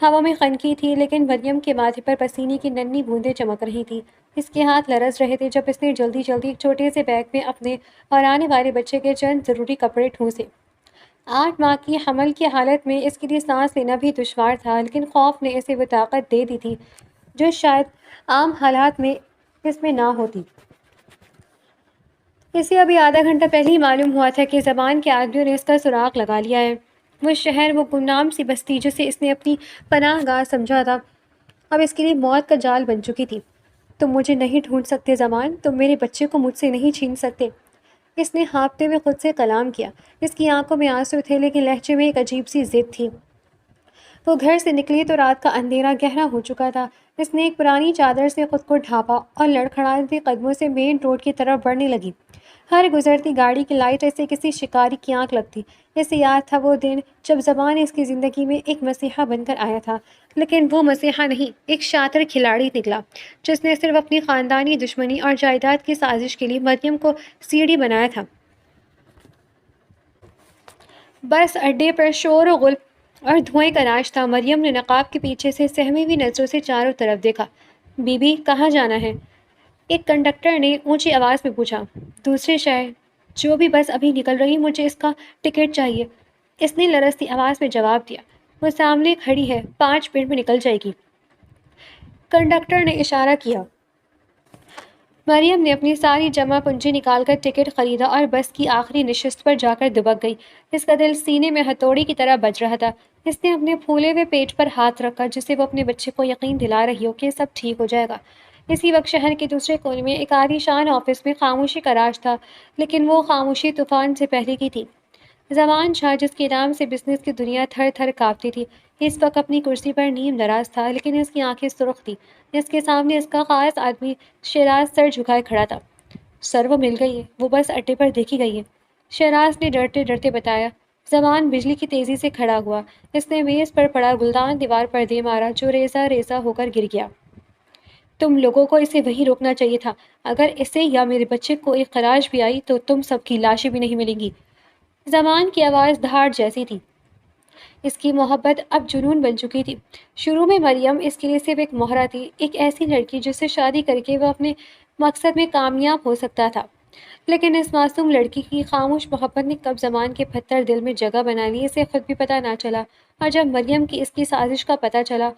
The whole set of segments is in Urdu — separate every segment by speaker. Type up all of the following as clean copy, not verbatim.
Speaker 1: ہوا میں خنکی تھی، لیکن مریم کے ماتھے پر پسینے کی ننھی بوندیں چمک رہی تھیں۔ اس کے ہاتھ لرز رہے تھے جب اس نے جلدی جلدی ایک چھوٹے سے بیگ میں اپنے اور آنے والے بچے کے چند ضروری کپڑے ٹھونسے۔ 8 ماہ کی حمل کی حالت میں اس کے لیے سانس لینا بھی دشوار تھا، لیکن خوف نے اسے وہ طاقت دے دی تھی جو شاید عام حالات میں اس میں نہ ہوتی۔ اسے ابھی آدھا گھنٹہ پہلے ہی معلوم ہوا تھا کہ زبان کے آدمیوں نے اس کا سراغ لگا لیا ہے۔ وہ شہر، وہ گمنام سی بستی جسے اس نے اپنی پناہ گاہ سمجھا تھا، اب اس کے لیے موت کا جال بن چکی تھی۔ تم مجھے نہیں ڈھونڈ سکتے زمان، تم میرے بچے کو مجھ سے نہیں چھین سکتے۔ اس نے ہانپتے ہوئے خود سے کلام کیا۔ اس کی آنکھوں میں آنسو تھے، لیکن لہجے میں ایک عجیب سی ضد تھی۔ وہ گھر سے نکلی تو رات کا اندھیرا گہرا ہو چکا تھا۔ اس نے ایک پرانی چادر سے خود کو ڈھانپا اور لڑکھڑاتے قدموں سے مین روڈ کی طرف بڑھنے لگی۔ ہر گزرتی گاڑی کی لائٹ ایسے کسی شکاری کی آنکھ لگتی۔ اسے یاد تھا وہ دن جب زبان اس کی زندگی میں ایک مسیحا بن کر آیا تھا، لیکن وہ مسیحا نہیں، ایک شاطر کھلاڑی نکلا جس نے صرف اپنی خاندانی دشمنی اور جائیداد کی سازش کے لیے مریم کو سیڑھی بنایا تھا۔ بس اڈے پر شور و غل اور دھوئیں کا راج تھا۔ مریم نے نقاب کے پیچھے سے سہمی ہوئی نظروں سے چاروں طرف دیکھا۔ بی بی، کہاں جانا ہے؟ ایک کنڈکٹر نے اونچی آواز میں پوچھا۔ دوسرے شہر، جو بھی بس ابھی نکل رہی، مجھے اس کا ٹکٹ چاہیے، اس نے لرزتی آواز میں جواب دیا۔ وہ سامنے کھڑی ہے، 5 منٹ میں نکل جائے گی۔ کنڈکٹر نے اشارہ کیا۔ مریم نے اپنی ساری جمع پونجی نکال کر ٹکٹ خریدا اور بس کی آخری نشست پر جا کر دبک گئی۔ اس کا دل سینے میں ہتھوڑی کی طرح بج رہا تھا۔ اس نے اپنے پھولے ہوئے پیٹ پر ہاتھ رکھا، جسے وہ اپنے بچے کو یقین دلا رہی ہو کہ سب ٹھیک ہو جائے گا۔ اسی وقت شہر کے دوسرے کونے میں ایک عالی شان آفس میں خاموشی کا راج تھا، لیکن وہ خاموشی طوفان سے پہلے کی تھی۔ زمان شاہ، جس کے نام سے بزنس کی دنیا تھر تھر کانپتی تھی، اس وقت اپنی کرسی پر نیم دراز تھا، لیکن اس کی آنکھیں سرخ تھیں۔ اس کے سامنے اس کا خاص آدمی شیراز سر جھکائے کھڑا تھا۔ سر، وہ مل گئی ہے، وہ بس اڈے پر دیکھی گئی ہے، شیراز نے ڈرتے ڈرتے بتایا۔ زمان بجلی کی تیزی سے کھڑا ہوا۔ اس نے میز پر پڑا گلدان دیوار پر دے مارا، جو ریزہ ریزہ ہو کر گر گیا۔ تم لوگوں کو اسے وہیں روکنا چاہیے تھا۔ اگر اسے یا میرے بچے کو ایک خراش بھی آئی تو تم سب کی لاشیں بھی نہیں ملیں گی۔ زمان کی آواز دھاڑ جیسی تھی۔ اس کی محبت اب جنون بن چکی تھی۔ شروع میں مریم اس کے لیے صرف ایک مہرہ تھی، ایک ایسی لڑکی جس سے شادی کر کے وہ اپنے مقصد میں کامیاب ہو سکتا تھا، لیکن اس معصوم لڑکی کی خاموش محبت نے کب زمان کے پتھر دل میں جگہ بنا لی، اسے خود بھی پتہ نہ چلا۔ اور جب مریم کی اس کی سازش کا پتہ چلا،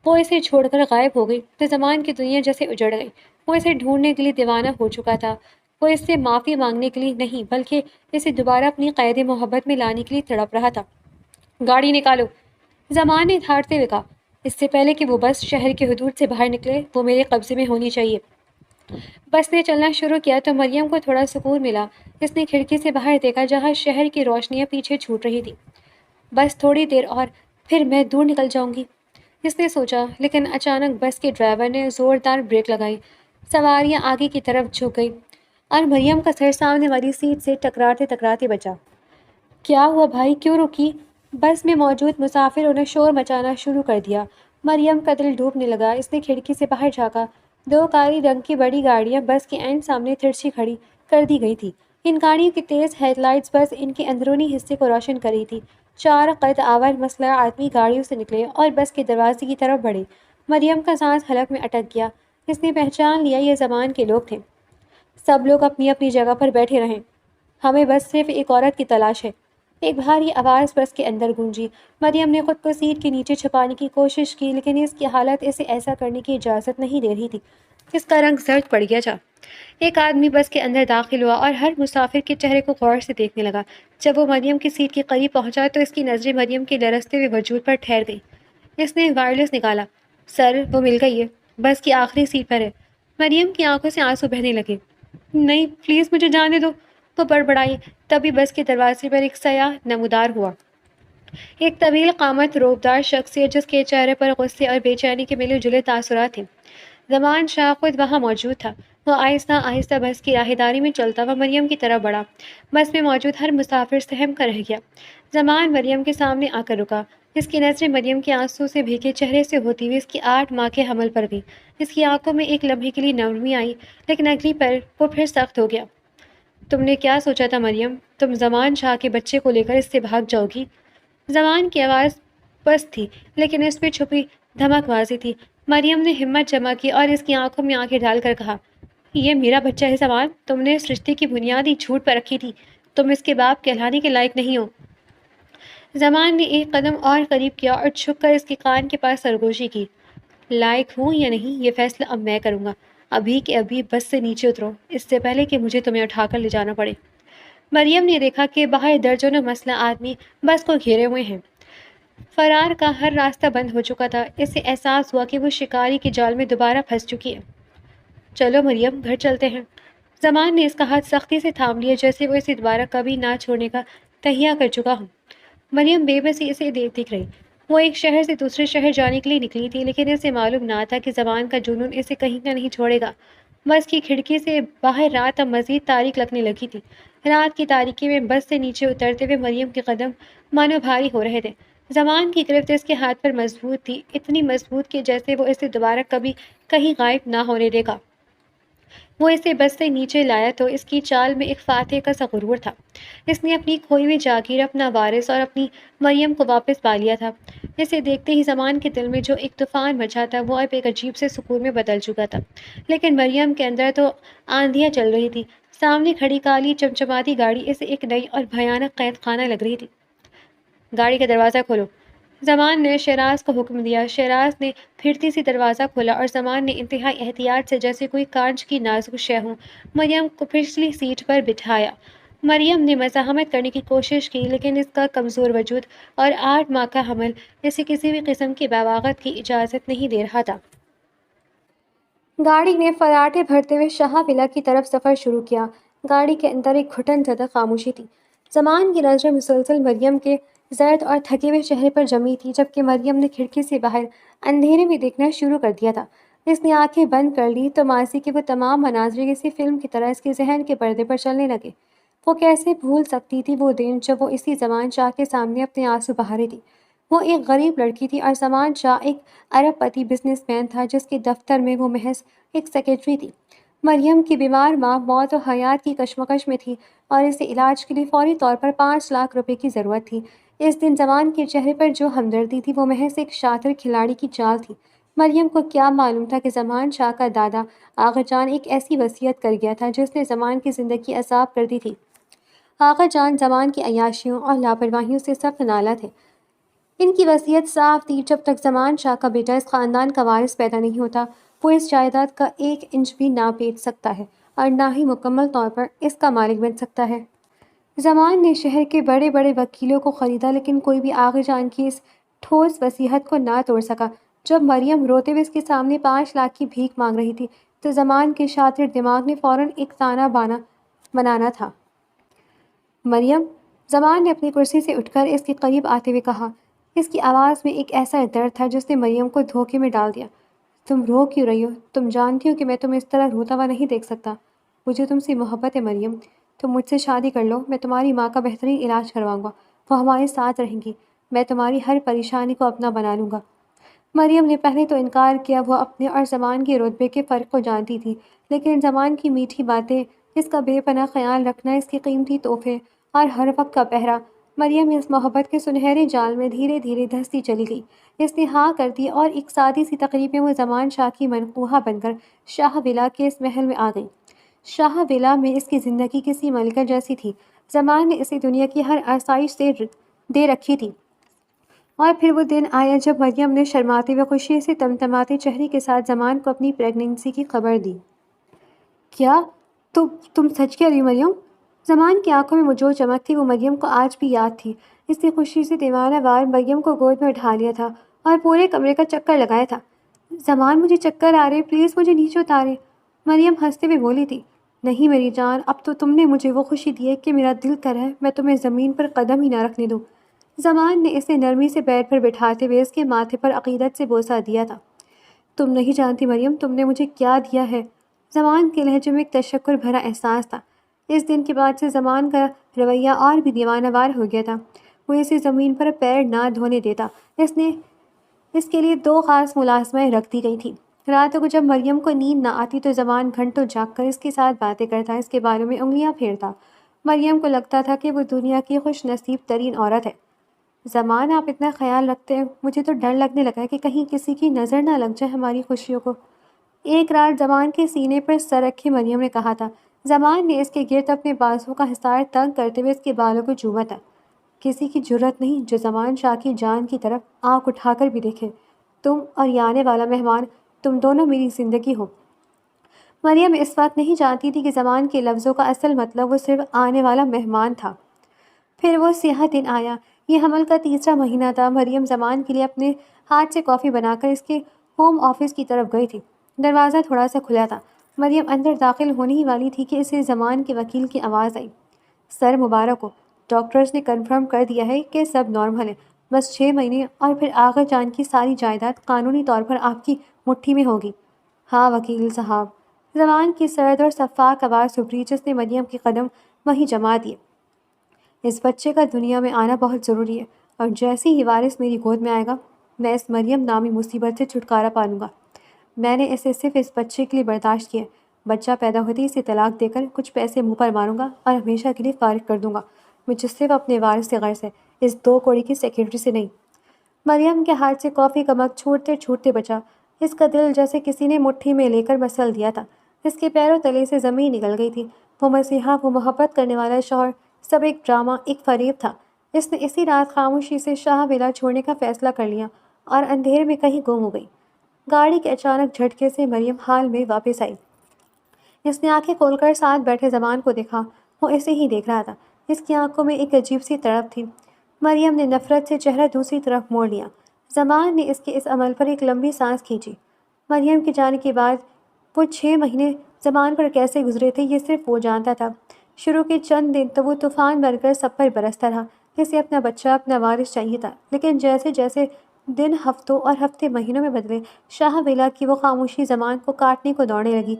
Speaker 1: وہ اسے چھوڑ کر غائب ہو گئی، تو زمان کی دنیا جیسے اجڑ گئی۔ وہ اسے ڈھونڈنے کے لیے دیوانہ ہو چکا تھا۔ وہ اس سے معافی مانگنے کے لیے نہیں، بلکہ اسے دوبارہ اپنی قید محبت میں لانے کے لیے تڑپ رہا تھا۔ گاڑی نکالو، زمان نے دھاڑتے ہوئے کہا۔ اس سے پہلے کہ وہ بس شہر کے حدود سے باہر نکلے، وہ میرے قبضے میں ہونی چاہیے۔ بس نے چلنا شروع کیا تو مریم کو تھوڑا سکون ملا۔ اس نے کھڑکی سے باہر دیکھا، جہاں شہر کی روشنیاں پیچھے چھوٹ رہی تھی۔ بس تھوڑی دیر اور پھر میں دور نکل جاؤں گی، اس نے سوچا، لیکن اچانک بس کے ڈرائیور نے زوردار بریک لگائی۔ سواریاں آگے کی طرف جھک گئی اور مریم کا سر سامنے والی سیٹ سے ٹکراتے ٹکراتے بچا۔ کیا ہوا بھائی، کیوں رکی؟ بس میں موجود مسافروں نے شور مچانا شروع کر دیا۔ مریم کا دل ڈوبنے لگا۔ اس نے کھڑکی سے باہر جھانکا۔ 2 کالی رنگ کی بڑی گاڑیاں بس کے عین سامنے ترچھی کھڑی کر دی گئی تھی۔ ان گاڑیوں کی تیز ہیڈ لائٹس بس ان کے اندرونی حصے کو روشن کر رہی تھی۔ 4 قد آور مسلح آدمی گاڑیوں سے نکلے اور بس کے دروازے کی طرف بڑھے۔ مریم کا سانس حلق میں اٹک گیا۔ اس نے پہچان لیا، یہ زمان کے لوگ تھے۔ سب لوگ اپنی اپنی جگہ پر بیٹھے رہیں، ہمیں بس صرف ایک عورت کی تلاش ہے، ایک بھاری آواز بس کے اندر گونجی۔ مریم نے خود کو سیٹ کے نیچے چھپانے کی کوشش کی، لیکن اس کی حالت اسے ایسا کرنے کی اجازت نہیں دے رہی تھی۔ اس کا رنگ زرد پڑ گیا تھا۔ ایک آدمی بس کے اندر داخل ہوا اور ہر مسافر کے چہرے کو غور سے دیکھنے لگا۔ جب وہ مریم کی سیٹ کے قریب پہنچا تو اس کی نظریں مریم کے لرزتے ہوئے وجود پر ٹھہر گئی۔ اس نے وائرلیس نکالا۔ سر، وہ مل گئی ہے، بس کی آخری سیٹ پر ہے۔ مریم کی آنکھوں سے آنسو بہنے لگے۔ نہیں، پلیز مجھے جانے دو، وہ بڑبڑائی۔ تبھی بس کے دروازے پر ایک سیاح نمودار ہوا، ایک طویل قامت روبدار شخصیت جس کے چہرے پر غصے اور بے چینی کے ملے جلے تاثرات تھے۔ زمان شاہ خود وہاں موجود تھا۔ وہ آہستہ آہستہ بس کی راہداری میں چلتا ہوا مریم کی طرف بڑھا۔ بس میں موجود ہر مسافر سہم کر رہ گیا۔ زمان مریم کے سامنے آ کر رکا۔ اس کی نظریں مریم کے آنسو سے بھیگے چہرے سے ہوتی ہوئی اس کی 8 ماہ کے حمل پر گئی۔ اس کی آنکھوں میں ایک لمحے کے لیے نرمی آئی، لیکن اگلی پل وہ پھر سخت ہو گیا۔ تم نے کیا سوچا تھا مریم؟ تم زمان شاہ کے بچے کو لے کر اس سے بھاگ جاؤ گی؟ زمان کی آواز پست تھی لیکن اس میں چھپی دھمک واضح تھی۔ مریم نے ہمت جمع کی اور اس کی آنکھوں میں آنکھیں ڈال کر کہا، یہ میرا بچہ ہے زمان، تم نے اس رشتے کی بنیادی جھوٹ پر رکھی تھی، تم اس کے باپ کہلانے کے لائق نہیں ہو۔ زمان نے ایک قدم اور قریب کیا اور چھپ کر اس کے کان کے پاس سرگوشی کی۔ لائق ہوں یا نہیں یہ فیصلہ اب میں کروں گا، ابھی کے ابھی بس سے نیچے اترو، اس سے پہلے کہ مجھے تمہیں اٹھا کر لے جانا پڑے۔ مریم نے دیکھا کہ باہر درجنوں مسلح آدمی بس کو گھیرے ہوئے ہیں۔ فرار کا ہر راستہ بند ہو چکا تھا۔ اسے احساس ہوا کہ وہ شکاری کے جال میں دوبارہ پھنس چکی ہے۔ چلو مریم، گھر چلتے ہیں۔ زمان نے اس کا ہاتھ سختی سے تھام لیا جیسے وہ اسے دوبارہ کبھی نہ چھوڑنے کا تہیہ کر چکا ہوں۔ مریم بے بسی اسے دیکھ رہی۔ وہ ایک شہر سے دوسرے شہر جانے کے لیے نکلی تھی لیکن اسے معلوم نہ تھا کہ زمان کا جنون اسے کہیں کا نہیں چھوڑے گا۔ بس کی کھڑکی سے باہر رات اب مزید تاریک لگنے لگی تھی۔ رات کی تاریکی میں بس سے نیچے اترتے ہوئے مریم کے قدم مانو بھاری ہو رہے تھے۔ زمان کی گرفت اس کے ہاتھ پر مضبوط تھی، اتنی مضبوط کہ جیسے وہ اسے دوبارہ کبھی کہیں غائب نہ ہونے دے گا۔ وہ اسے بس سے نیچے لایا تو اس کی چال میں ایک فاتح کا سا غرور تھا۔ اس نے اپنی کھوئی ہوئی جاگیر، اپنا وارث اور اپنی مریم کو واپس پا لیا تھا۔ اسے دیکھتے ہی زمان کے دل میں جو ایک طوفان مچا تھا وہ اب ایک عجیب سے سکون میں بدل چکا تھا۔ لیکن مریم کے اندر تو آندھیاں چل رہی تھی۔ سامنے کھڑی کالی چمچماتی گاڑی اسے ایک نئی اور بھیانک قید خانہ لگ رہی تھی۔ گاڑی کا دروازہ کھولو، زمان نے شہراز کو حکم دیا۔ شہراز نے پھرتی سی دروازہ کھولا اور زمان نے انتہائی احتیاط سے جیسے کوئی کانچ کی نازک شے ہو مریم کو پچھلی سیٹ پر بٹھایا۔ مریم نے مزاحمت کرنے کی کوشش کی لیکن اس کا کمزور وجود اور 8 ماہ کا حمل اسے کسی بھی قسم کی بغاوت کی اجازت نہیں دے رہا تھا۔ گاڑی نے فراٹے بھرتے ہوئے شاہ ولا کی طرف سفر شروع کیا۔ گاڑی کے اندر ایک گھٹن زدہ خاموشی تھی۔ زمان کی نظریں مسلسل مریم کے زرد اور تھکے ہوئے چہرے پر جمی تھی جبکہ مریم نے کھڑکی سے باہر اندھیرے میں دیکھنا شروع کر دیا تھا۔ اس نے آنکھیں بند کر لی تو ماضی کے وہ تمام مناظر کسی فلم کی طرح اس کے ذہن کے پردے پر چلنے لگے۔ وہ کیسے بھول سکتی تھی وہ دن جب وہ اسی زمان شاہ کے سامنے اپنے آنسو بہا رہی تھی۔ وہ ایک غریب لڑکی تھی اور زمان شاہ ایک ارب پتی بزنس مین تھا جس کے دفتر میں وہ محض ایک سیکرٹری تھی۔ مریم کی بیمار ماں موت و حیات کی کشمکش میں تھی اور اسے علاج کے لیے فوری طور پر 5 لاکھ روپے کی ضرورت تھی۔ اس دن زمان کے چہرے پر جو ہمدردی تھی وہ محض ایک شاطر کھلاڑی کی چال تھی۔ مریم کو کیا معلوم تھا کہ زمان شاہ کا دادا آغا جان ایک ایسی وصیت کر گیا تھا جس نے زمان کی زندگی عذاب کر دی تھی۔ آغا جان زمان کی عیاشیوں اور لاپرواہیوں سے سخت نالاں تھے۔ ان کی وصیت صاف تھی، جب تک زمان شاہ کا بیٹا اس خاندان کا وارث پیدا نہیں ہوتا وہ اس جائیداد کا 1 انچ بھی نہ بیچ سکتا ہے اور نہ ہی مکمل طور پر اس کا مالک بن سکتا ہے۔ زمان نے شہر کے بڑے بڑے وکیلوں کو خریدا لیکن کوئی بھی آغا جان کی اس ٹھوس وصیت کو نہ توڑ سکا۔ جب مریم روتے ہوئے اس کے سامنے 5 لاکھ کی بھیک مانگ رہی تھی تو زمان کے شاطر دماغ نے فوراً ایک تانا بانا بنانا تھا۔ مریم، زمان نے اپنی کرسی سے اٹھ کر اس کے قریب آتے ہوئے کہا۔ اس کی آواز میں ایک ایسا درد تھا جس نے مریم کو دھوکے میں ڈال دیا۔ تم رو کیوں رہی ہو؟ تم جانتی ہو کہ میں تمہیں اس طرح روتا ہوا نہیں دیکھ سکتا۔ مجھے تم سے محبت ہے مریم، تم مجھ سے شادی کر لو، میں تمہاری ماں کا بہترین علاج کرواؤں گا، وہ ہمارے ساتھ رہیں گی، میں تمہاری ہر پریشانی کو اپنا بنا لوں گا۔ مریم نے پہلے تو انکار کیا، وہ اپنے اور زمان کے رتبے کے فرق کو جانتی تھی، لیکن زمان کی میٹھی باتیں، اس کا بے پناہ خیال رکھنا، اس کے قیمتی تحفے اور ہر وقت کا پہرا، مریم اس محبت کے سنہرے جال میں دھیرے دھیرے دھستی چلی گئی۔ اس نے ہاں کر دی اور ایک سادی سی تقریب میں وہ زمان شاہ کی منقوہہ بن کر شاہ ولا کے اس محل میں آ گئی۔ شاہ ولا میں اس کی زندگی کسی ملکہ جیسی تھی۔ زمان نے اسے دنیا کی ہر آسائش دے رکھی تھی۔ اور پھر وہ دن آیا جب مریم نے شرماتے ہوئے خوشی سے تمتماتے چہرے کے ساتھ زمان کو اپنی پریگننسی کی خبر دی۔ کیا تم سچ کہہ رہی ہو مریم؟ زمان کی آنکھوں میں جو چمک تھی وہ مریم کو آج بھی یاد تھی۔ اس نے خوشی سے دیوانہ وار مریم کو گود میں اٹھا لیا تھا اور پورے کمرے کا چکر لگایا تھا۔ زمان، مجھے چکر آ رہے، پلیز مجھے نیچے اتارے۔ مریم ہنستے ہوئے بولی تھی، نہیں میری جان، اب تو تم نے مجھے وہ خوشی دی ہے کہ میرا دل کرا ہے میں تمہیں زمین پر قدم ہی نہ رکھنے دوں۔ زمان نے اسے نرمی سے بیڈ پر بٹھاتے ہوئے اس کے ماتھے پر عقیدت سے بوسہ دیا تھا۔ تم نہیں جانتی مریم، تم نے مجھے کیا دیا ہے۔ زمان کے لہجے میں ایک تشکر بھرا احساس تھا۔ اس دن کے بعد سے زمان کا رویہ اور بھی دیوانہ وار ہو گیا تھا۔ وہ اسے زمین پر پیر نہ دھونے دیتا۔ اس کے لیے 2 خاص ملازمیں رکھ دی گئی تھیں۔ راتوں کو جب مریم کو نیند نہ آتی تو زمان گھنٹوں جاگ کر اس کے ساتھ باتیں کرتا، اس کے بالوں میں انگلیاں پھیرتا۔ مریم کو لگتا تھا کہ وہ دنیا کی خوش نصیب ترین عورت ہے۔ زمان آپ اتنا خیال رکھتے ہیں، مجھے تو ڈر لگنے لگا ہے کہ کہیں کسی کی نظر نہ لگ جائے ہماری خوشیوں کو۔ ایک رات زمان کے سینے پر سر رکھے مریم نے کہا تھا۔ زمان نے اس کے گرد اپنے بازو کا حصار تنگ کرتے ہوئے اس کے بالوں کو چوما تھا۔ کسی کی جرت نہیں جو زمان شاہ کی جان کی طرف آنکھ اٹھا کر بھی دیکھے۔ تم اور یہ آنے والا مہمان، تم دونوں میری زندگی ہو۔ مریم اس وقت نہیں جانتی تھی کہ زمان کے لفظوں کا اصل مطلب وہ صرف آنے والا مہمان تھا۔ پھر وہ سیاہ دن آیا۔ یہ حمل کا تیسرا مہینہ تھا۔ مریم زمان کے لیے اپنے ہاتھ سے کافی بنا کر اس کے ہوم آفس کی طرف گئی تھی۔ دروازہ تھوڑا سا کھلا تھا۔ مریم اندر داخل ہونے ہی والی تھی کہ اسے زمان کے وکیل کی آواز آئی۔ سر مبارک ہو، ڈاکٹرز نے کنفرم کر دیا ہے کہ سب نارمل ہے، بس 6 مہینے اور پھر آغا جان کی ساری جائیداد قانونی طور پر آپ کی مٹھی میں ہوگی۔ ہاں وکیل صاحب، زمان کی سرد اور شفاف آواز ابھری جس نے مریم کے قدم وہیں جما دیے۔ اس بچے کا دنیا میں آنا بہت ضروری ہے، اور جیسے ہی وارث میری گود میں آئے گا میں اس مریم نامی مصیبت سے چھٹکارا پا لوں گا۔ میں نے اسے صرف اس بچے کے لیے برداشت کیا ہے۔ بچہ پیدا ہوتے ہی اسے طلاق دے کر کچھ پیسے منہ پر ماروں گا اور ہمیشہ کے لیے فارغ کر دوں گا، مجھے صرف اپنے وارث سے غرض ہے، اس 2 کوڑی کی سیکرٹری سے نہیں۔ مریم کے ہاتھ سے کافی کا مگ چھوٹتے چھوٹتے بچا۔ اس کا دل جیسے کسی نے مٹھی میں لے کر مسل دیا تھا۔ اس کے پیروں تلے سے زمین نکل گئی تھی۔ وہ مسیحا، وہ محبت کرنے والا شوہر، سب ایک ڈرامہ، ایک فریب تھا۔ اس نے اسی رات خاموشی سے شاہ ولا چھوڑنے کا فیصلہ کر لیا اور اندھیرے میں کہیں گم ہو گئی۔ گاڑی کے اچانک جھٹکے سے مریم حال میں واپس آئی۔ اس نے آنکھیں کھول کر ساتھ بیٹھے زمان کو دیکھا۔ وہ اسے ہی دیکھ رہا تھا۔ اس کی آنکھوں میں ایک عجیب سی تڑپ تھی۔ مریم نے نفرت سے چہرہ دوسری طرف موڑ لیا۔ زمان نے اس کے اس عمل پر ایک لمبی سانس کھینچی۔ مریم کے جانے کے بعد وہ 6 مہینے زمان پر کیسے گزرے تھے یہ صرف وہ جانتا تھا۔ شروع کے چند دن تو وہ طوفان بن کر سب پر برستا رہا۔ اسے اپنا بچہ، اپنا وارث چاہیے تھا، لیکن جیسے جیسے دن ہفتوں اور ہفتے مہینوں میں بدلے، شاہ ویلا کی وہ خاموشی زمان کو کاٹنے کو دوڑنے لگی۔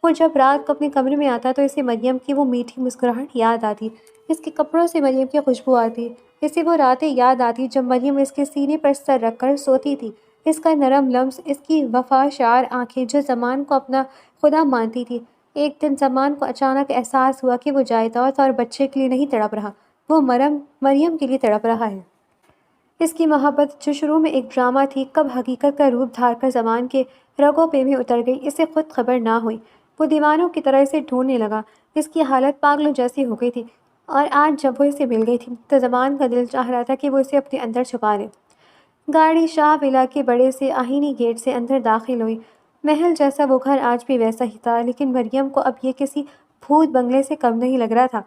Speaker 1: وہ جب رات کو اپنے کمرے میں آتا تو اسے مریم کی وہ میٹھی مسکراہٹ یاد آتی، اس کے کپڑوں سے مریم کی خوشبو آتی، اسے وہ راتیں یاد آتی جب مریم اس کے سینے پر سر رکھ کر سوتی تھی، اس کا نرم لمس، اس کی وفاشار آنکھیں جو زمان کو اپنا خدا مانتی تھی۔ ایک دن زمان کو اچانک احساس ہوا کہ وہ جائیداد اور بچے کے لیے نہیں تڑپ رہا، وہ مریم کے لیے تڑپ رہا ہے۔ اس کی محبت جو شروع میں ایک ڈرامہ تھی کب حقیقت کا روپ دھار کر زمان کے رگوں پہ بھی اتر گئی، اسے خود خبر نہ ہوئی۔ وہ دیوانوں کی طرح اسے ڈھونڈنے لگا۔ اس کی حالت پاگلوں جیسی ہو گئی تھی، اور آج جب وہ اسے مل گئی تھی تو زمان کا دل چاہ رہا تھا کہ وہ اسے اپنے اندر چھپا لے۔ گاڑی شاہ ولا کے بڑے سے آہینی گیٹ سے اندر داخل ہوئی۔ محل جیسا وہ گھر آج بھی ویسا ہی تھا، لیکن مریم کو اب یہ کسی بھوت بنگلے سے کم نہیں لگ رہا تھا۔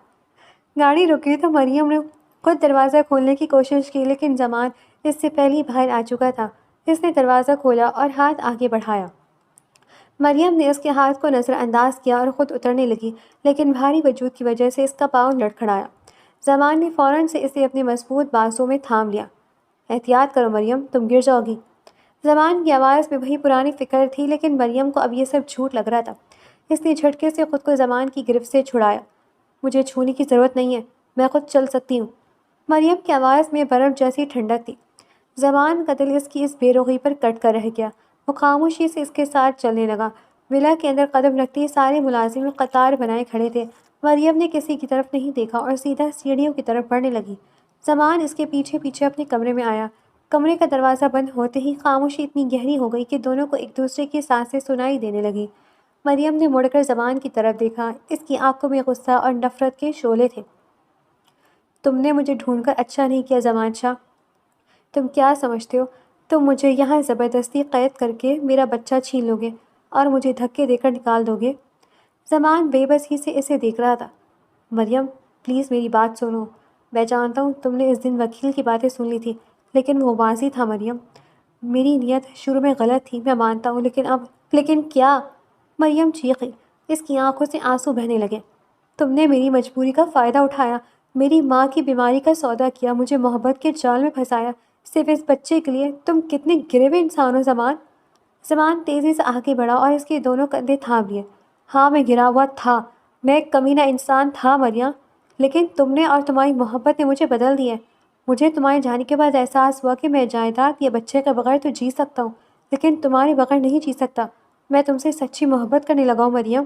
Speaker 1: گاڑی رکی تو مریم نے خود دروازہ کھولنے کی کوشش کی، لیکن زمان اس سے پہلے ہی باہر آ چکا تھا۔ اس نے دروازہ کھولا اور ہاتھ آگے بڑھایا۔ مریم نے اس کے ہاتھ کو نظر انداز کیا اور خود اترنے لگی، لیکن بھاری وجود کی وجہ سے اس کا پاؤں لڑکھڑایا۔ زمان نے فوراً سے اسے اپنے مضبوط بازوں میں تھام لیا۔ احتیاط کرو مریم، تم گر جاؤ گی۔ زمان کی آواز میں وہی پرانی فکر تھی، لیکن مریم کو اب یہ سب جھوٹ لگ رہا تھا۔ اس نے جھٹکے سے خود کو زمان کی گرفت سے چھڑایا۔ مجھے چھونے کی ضرورت نہیں ہے، میں خود چل سکتی ہوں۔ مریم کی آواز میں برف جیسی ٹھنڈک تھی۔ زمان کا دل اس کی اس بے رغی پر کٹ کر رہ گیا۔ وہ خاموشی سے اس کے ساتھ چلنے لگا۔ ولا کے اندر قدم رکھتے ہی سارے ملازم قطار بنائے کھڑے تھے۔ مریم نے کسی کی طرف نہیں دیکھا اور سیدھا سیڑھیوں کی طرف بڑھنے لگی۔ زمان اس کے پیچھے پیچھے اپنے کمرے میں آیا۔ کمرے کا دروازہ بند ہوتے ہی خاموشی اتنی گہری ہو گئی کہ دونوں کو ایک دوسرے کی سانسیں سنائی دینے لگیں۔ مریم نے مڑ کر زمان کی طرف دیکھا۔ اس کی آنکھوں میں غصہ اور نفرت کے شعلے تھے۔ تم نے مجھے ڈھونڈ کر اچھا نہیں کیا زمان شاہ۔ تم کیا سمجھتے ہو؟ تم مجھے یہاں زبردستی قید کر کے میرا بچہ چھین لو گے اور مجھے دھکے دے کر نکال دو گے؟ زمان بے بسی سے اسے دیکھ رہا تھا۔ مریم پلیز میری بات سنو۔ میں جانتا ہوں تم نے اس دن وکیل کی باتیں سن لی تھی، لیکن وہ واضح تھا مریم۔ میری نیت شروع میں غلط تھی، میں مانتا ہوں، لیکن کیا؟ مریم چیخی۔ اس کی آنکھوں سے آنسو بہنے لگے۔ تم نے میری مجبوری کا فائدہ اٹھایا، میری ماں کی بیماری کا سودا کیا، مجھے محبت کے جال میں پھنسایا، صرف اس بچے کے لیے۔ تم کتنے گرے ہوئے انسان ہو زمان۔ زمان تیزی سے آگے بڑھا اور اس کے دونوں کندھے تھام لیے۔ ہاں میں گرا ہوا تھا، میں ایک کمینہ انسان تھا مریم، لیکن تم نے اور تمہاری محبت نے مجھے بدل دیا ہے۔ مجھے تمہارے جانے کے بعد احساس ہوا کہ میں جائیداد یا بچے کے بغیر تو جی سکتا ہوں، لیکن تمہارے بغیر نہیں جی سکتا۔ میں تم سے سچی محبت کرنے لگا ہوں مریم۔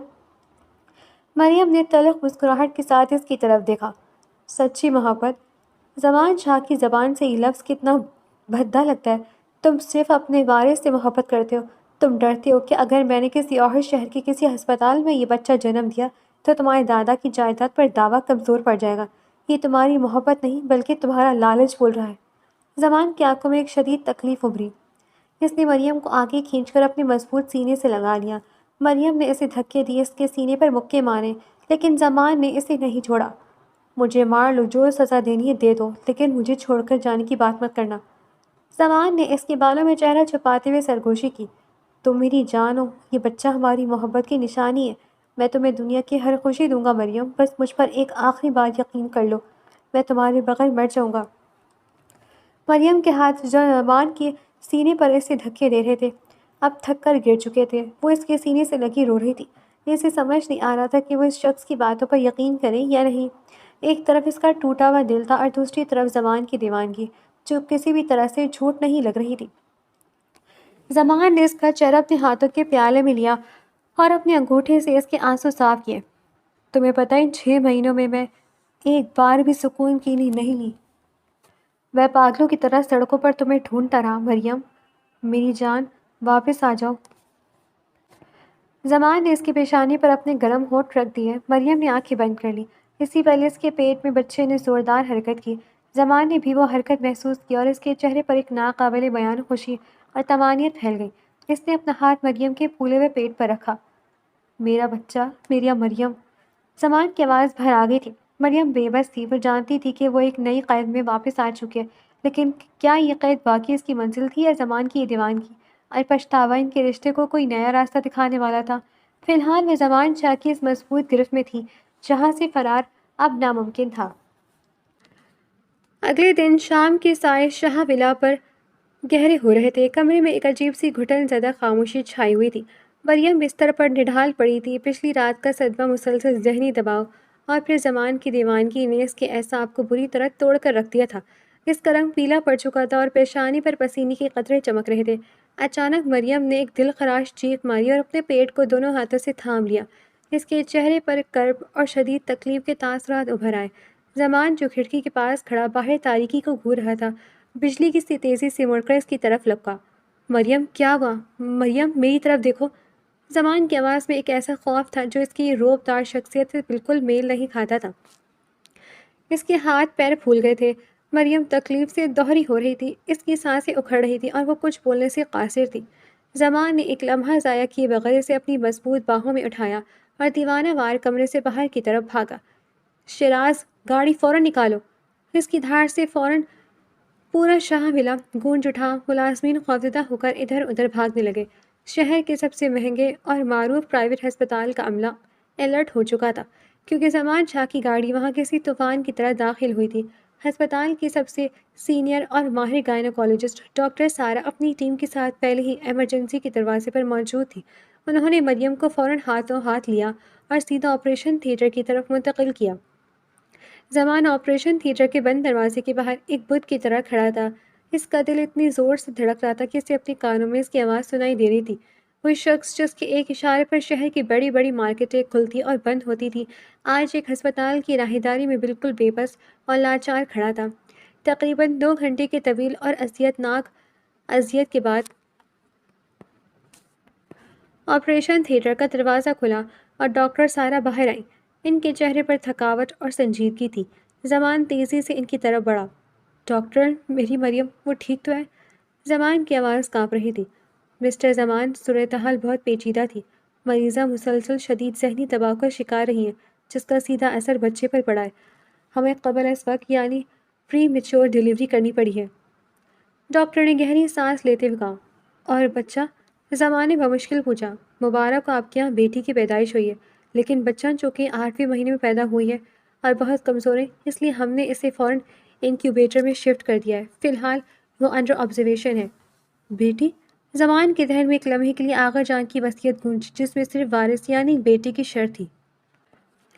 Speaker 1: مریم نے تلخ مسکراہٹ کے ساتھ اس کی طرف دیکھا۔ سچی محبت؟ زمان شاہ کی زبان سے یہ لفظ کتنا بھدا لگتا ہے۔ تم صرف اپنے وارث سے محبت کرتے ہو۔ تم ڈرتے ہو کہ اگر میں نے کسی اور شہر کے کسی ہسپتال میں یہ بچہ جنم دیا تو تمہارے دادا کی جائیداد پر دعویٰ کمزور پڑ جائے گا۔ یہ تمہاری محبت نہیں بلکہ تمہارا لالچ بول رہا ہے۔ زمان کی آنکھوں میں ایک شدید تکلیف ابھری۔ اس نے مریم کو آگے کھینچ کر اپنے مضبوط سینے سے لگا لیا۔ مریم نے اسے دھکے دیے، اس کے سینے پر مکے مارے، لیکن زمان نے اسے نہیں چھوڑا۔ مجھے مار لو، جو سزا دینی ہے دے دو، لیکن مجھے چھوڑ کر جانے کی بات مت کرنا۔ زمان نے اس کے بالوں میں چہرہ چھپاتے ہوئے سرگوشی کی۔ تم میری جان ہو، یہ بچہ ہماری محبت کی نشانی ہے۔ میں تمہیں دنیا کی ہر خوشی دوں گا مریم، بس مجھ پر ایک آخری بار یقین کر لو، میں تمہارے بغیر مر جاؤں گا۔ مریم کے ہاتھ جو زمان کے سینے پر اسے دھکے دے رہے تھے اب تھک کر گر چکے تھے۔ وہ اس کے سینے سے لگی رو رہی تھی۔ اسے سمجھ نہیں آ رہا تھا کہ وہ اس شخص کی باتوں پر یقین کرے یا نہیں۔ ایک طرف اس کا ٹوٹا ہوا دل تھا اور دوسری طرف زمان کی دیوانگی جو کسی بھی طرح سے جھوٹ نہیں لگ رہی تھی۔ زمان نے اس کا چہرہ اپنے ہاتھوں کے پیالے میں لیا اور اپنے انگوٹھے سے اس کے آنسو صاف کیے۔ تمہیں پتہ ہے، ان 6 مہینوں میں ایک بار بھی سکون کی نیند نہیں لی۔ میں پاگلوں کی طرح سڑکوں پر تمہیں ڈھونڈتا رہا۔ مریم میری جان، واپس آ جاؤ۔ زمان نے اس کی پیشانی پر اپنے گرم ہونٹ رکھ دیے۔ مریم نے آنکھیں بند کر لی۔ اس سے پہلے اس کے پیٹ میں بچے نے زوردار حرکت کی۔ زمان نے بھی وہ حرکت محسوس کی اور اس کے چہرے پر ایک ناقابل بیان خوشی اور طمانینت پھیل گئی۔ اس نے اپنا ہاتھ مریم کے پھولے ہوئے پیٹ پر رکھا۔ میرا بچہ، میری مریم۔ زمان کی آواز باہر آ گئی تھی۔ مریم بے بس تھی۔ وہ جانتی تھی کہ وہ ایک نئی قید میں واپس آ چکی ہے، لیکن کیا یہ قید واقعی اس کی منزل تھی یا زمان کی یہ دیوانگی اور پچھتاوا ان کے رشتے کو کوئی نیا راستہ دکھانے والا تھا؟ فی الحال وہ زمان شاہ کی اس مضبوط گرفت میں تھی جہاں سے فرار اب ناممکن تھا۔ اگلے دن شام کے سائے شاہ ولا پر گہرے ہو رہے تھے۔ کمرے میں ایک عجیب سی گھٹن زدہ خاموشی چھائی ہوئی تھی۔ مریم بستر پر نڈھال پڑی تھی۔ پچھلی رات کا صدمہ، مسلسل ذہنی دباؤ اور پھر زمان کی دیوانگی نے اس کے اعصاب کو بری طرح توڑ کر رکھ دیا تھا۔ اس کا رنگ پیلا پڑ چکا تھا اور پیشانی پر پسینے کے قطرے چمک رہے تھے۔ اچانک مریم نے ایک دل خراش چیخ ماری اور اپنے پیٹ کو دونوں ہاتھوں سے تھام لیا۔ اس کے چہرے پر کرب اور شدید تکلیف کے تاثرات ابھر آئے۔ زمان جو کھڑکی کے پاس کھڑا باہر تاریکی کو گھور رہا تھا، بجلی کی سی تیزی سے مڑ کر اس کی طرف لپکا۔ مریم کیا ہوا؟ مریم میری طرف دیکھو۔ زمان کی آواز میں ایک ایسا خوف تھا جو اس کی روب دار شخصیت سے بالکل میل نہیں کھاتا تھا۔ اس کے ہاتھ پیر پھول گئے تھے۔ مریم تکلیف سے دوہری ہو رہی تھی۔ اس کی سانسیں اکھڑ رہی تھیں اور وہ کچھ بولنے سے قاصر تھی۔ زمان نے ایک لمحہ ضائع کیے بغیر اسے اپنی مضبوط باہوں میں اٹھایا اور دیوانہ وار کمرے سے باہر کی طرف بھاگا۔ شیراز، گاڑی فوراً نکالو۔ اس کی دھاڑ سے فوراً پورا شاہ ولا گونج اٹھا۔ ملازمین خوفزدہ ہو کر ادھر ادھر بھاگنے لگے۔ شہر کے سب سے مہنگے اور معروف پرائیویٹ ہسپتال کا عملہ الرٹ ہو چکا تھا، کیونکہ زمان شاہ کی گاڑی وہاں کسی طوفان کی طرح داخل ہوئی تھی۔ ہسپتال کی سب سے سینئر اور ماہر گائنیکولوجسٹ ڈاکٹر سارہ اپنی ٹیم کے ساتھ پہلے ہی ایمرجنسی کے دروازے پر موجود تھی۔ انہوں نے مریم کو فوراً ہاتھوں ہاتھ لیا اور سیدھا آپریشن تھیٹر کی طرف منتقل کیا۔ زمان آپریشن تھیٹر کے بند دروازے کے باہر ایک بت کی طرح کھڑا تھا۔ اس کا دل اتنی زور سے دھڑک رہا تھا کہ اسے اپنے کانوں میں اس کی آواز سنائی دے رہی تھی۔ وہ شخص جس کے ایک اشارے پر شہر کی بڑی بڑی مارکیٹیں کھلتی اور بند ہوتی تھی، آج ایک ہسپتال کی راہداری میں بالکل بے بس اور لاچار کھڑا تھا۔ تقریباً 2 گھنٹے کے طویل اور اذیت ناک اذیت کے بعد آپریشن تھیٹر کا دروازہ کھلا اور ڈاکٹر سارہ باہر آئیں۔ ان کے چہرے پر تھکاوٹ اور سنجیدگی تھی۔ زمان تیزی سے ان کی طرف بڑھا۔ ڈاکٹر، میری مریم، وہ ٹھیک تو ہے؟ زمان کی آواز کانپ رہی تھی۔ مسٹر زمان، صورتحال بہت پیچیدہ تھی۔ مریضہ مسلسل شدید ذہنی دباؤ کا شکار رہی ہیں، جس کا سیدھا اثر بچے پر پڑا ہے۔ ہمیں قبل از وقت یعنی پری میچور ڈیلیوری کرنی پڑی ہے۔ ڈاکٹر نے گہری سانس لیتے ہوئے کہا۔ اور بچہ؟ زمان نے بمشکل پوچھا۔ مبارک ہو، آپ کے یہاں بیٹی کی پیدائش ہوئی ہے، لیکن بچہ جو کہ 8ویں مہینے میں پیدا ہوئی ہے اور بہت کمزور ہے، اس لیے ہم نے اسے فوراً انکیوبیٹر میں شفٹ کر دیا ہے۔ فی الحال وہ انڈر آبزرویشن ہے۔ بیٹی؟ زمان کے ذہن میں ایک لمحے کے لیے آغا جان کی وصیت گونج، جس میں صرف وارث یعنی بیٹی کی شرط تھی،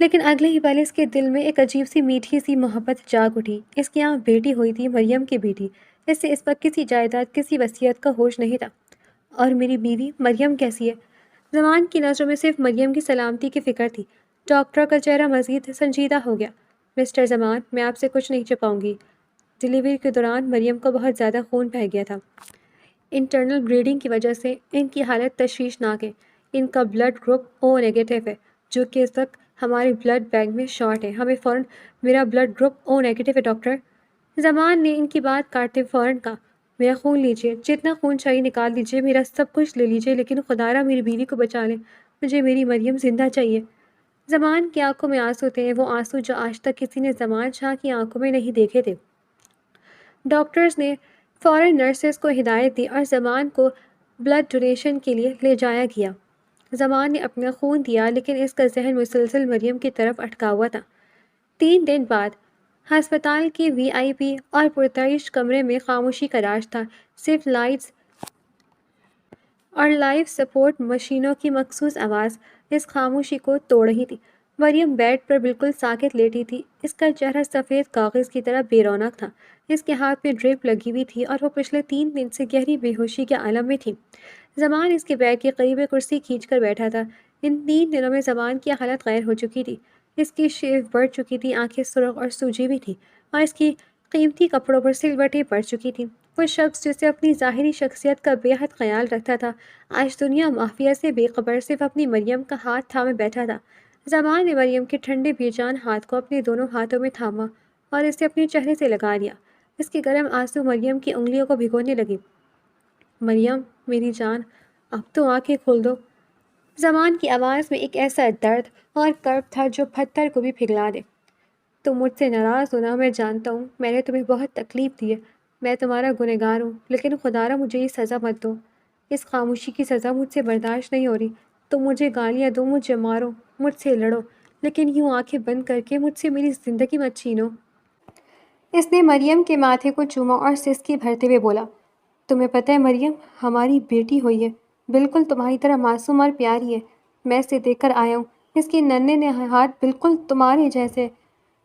Speaker 1: لیکن اگلے ہی پل اس کے دل میں ایک عجیب سی میٹھی سی محبت جاگ اٹھی۔ اس کے یہاں بیٹی ہوئی تھی، مریم کی بیٹی۔ اس سے اس وقت کسی جائیداد، کسی وصیت کا ہوش نہیں تھا۔ اور میری بیوی مریم کیسی ہے؟ زمان کی نظروں میں صرف مریم کی سلامتی کی فکر تھی۔ ڈاکٹر کا چہرہ مزید سنجیدہ ہو گیا۔ مسٹر زمان، میں آپ سے کچھ نہیں چھپاؤں گی۔ ڈلیوری کے دوران مریم کو بہت زیادہ خون بہہ گیا تھا۔ انٹرنل بلیڈنگ کی وجہ سے ان کی حالت تشویشناک ہے۔ ان کا بلڈ گروپ او نیگیٹو ہے، جو کہ اس وقت ہمارے بلڈ بینک میں شارٹ ہے۔ ہمیں فوراً میرا بلڈ گروپ او نیگیٹو ہے ڈاکٹر۔ زمان نے ان کی بات کاٹتے ہوئے فوراً کہا، میرا خون لیجیے، جتنا خون چاہیے نکال دیجیے، میرا سب کچھ لے لیجیے، لیکن خدارا میری بیوی کو بچا لیں، مجھے میری مریم زندہ چاہیے۔ زمان کی آنکھوں میں آنسو تھے، وہ آنسو جو آج تک کسی نے زمان شاہ کی آنکھوں میں نہیں دیکھے تھے۔ ڈاکٹرز نے فوراً نرسز کو ہدایت دی اور زمان کو بلڈ ڈونیشن کے لیے لے جایا گیا۔ زمان نے اپنا خون دیا، لیکن اس کا ذہن مسلسل مریم کی طرف اٹکا ہوا تھا۔ 3 دن بعد ہسپتال کے وی آئی پی اور پرتعیش کمرے میں خاموشی کا راج تھا۔ صرف لائٹس اور لائف سپورٹ مشینوں کی مخصوص آواز اس خاموشی کو توڑ رہی تھی۔ مریم بیڈ پر بالکل ساکت لیٹی تھی، اس کا چہرہ سفید کاغذ کی طرح بے رونق تھا۔ اس کے ہاتھ میں ڈرپ لگی ہوئی تھی اور وہ پچھلے 3 دن سے گہری بے ہوشی کے عالم میں تھی۔ زمان اس کے بیڈ کے قریب ایک کرسی کھینچ کر بیٹھا تھا۔ ان 3 دنوں میں زمان کی حالت غیر ہو چکی تھی۔ اس کی شیف بڑھ چکی تھی، آنکھیں سرخ اور سوجی ہوئی تھیں، اور اس کی قیمتی کپڑوں پر سلوٹیں پڑ چکی تھیں۔ وہ شخص جسے اپنی ظاہری شخصیت کا بے حد خیال رکھتا تھا، آج دنیا مافیا سے بے خبر صرف اپنی مریم کا ہاتھ تھامے بیٹھا تھا۔ زمان نے مریم کے ٹھنڈے بے جان ہاتھ کو اپنے دونوں ہاتھوں میں تھاما اور اسے اپنے چہرے سے لگا لیا۔ اس کے گرم آنسو مریم کی انگلیوں کو بھگونے لگے۔ مریم میری جان، اب تو آنکھیں کھول دو۔ زمان کی آواز میں ایک ایسا درد اور کرب تھا جو پتھر کو بھی پگھلا دے۔ تم مجھ سے ناراض ہونا، میں جانتا ہوں میں نے تمہیں بہت تکلیف دی ہے، میں تمہارا گنہگار ہوں، لیکن خدارا مجھے یہ سزا مت دو۔ اس خاموشی کی سزا مجھ سے برداشت نہیں ہو رہی۔ تم مجھے گالیاں دو، مجھے مارو، مجھ سے لڑو، لیکن یوں آنکھیں بند کر کے مجھ سے میری زندگی مت چھینو۔ اس نے مریم کے ماتھے کو چوما اور سسکی بھرتے ہوئے بولا، تمہیں پتہ ہے مریم، ہماری بیٹی ہوئی ہے، بالکل تمہاری طرح معصوم اور پیاری ہے، میں اسے دیکھ کر آیا ہوں، اس کے ننھے نے ہاتھ بالکل تمہارے جیسے،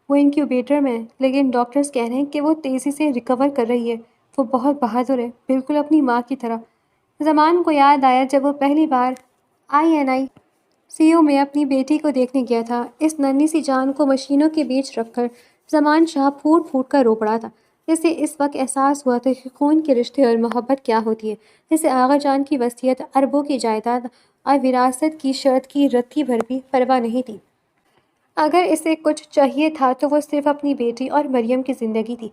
Speaker 1: وہ انکیوبیٹر میں ہے، لیکن ڈاکٹرز کہہ رہے ہیں کہ وہ تیزی سے ریکور کر رہی ہے، وہ بہت بہادر ہے، بالکل اپنی ماں کی طرح۔ زمان کو یاد آیا جب وہ پہلی بار INICU میں اپنی بیٹی کو دیکھنے گیا تھا۔ اس ننھی سی جان کو مشینوں کے بیچ رکھ کر زمان شاہ پھوٹ پھوٹ کر رو پڑا تھا۔ اسے اس وقت احساس ہوا تھا کہ خون کے رشتے اور محبت کیا ہوتی ہے۔ اسے آغا جان کی وصیت، اربوں کی جائیداد اور وراثت کی شرط کی رتی بھر بھی پرواہ نہیں تھی۔ اگر اسے کچھ چاہیے تھا تو وہ صرف اپنی بیٹی اور مریم کی زندگی تھی۔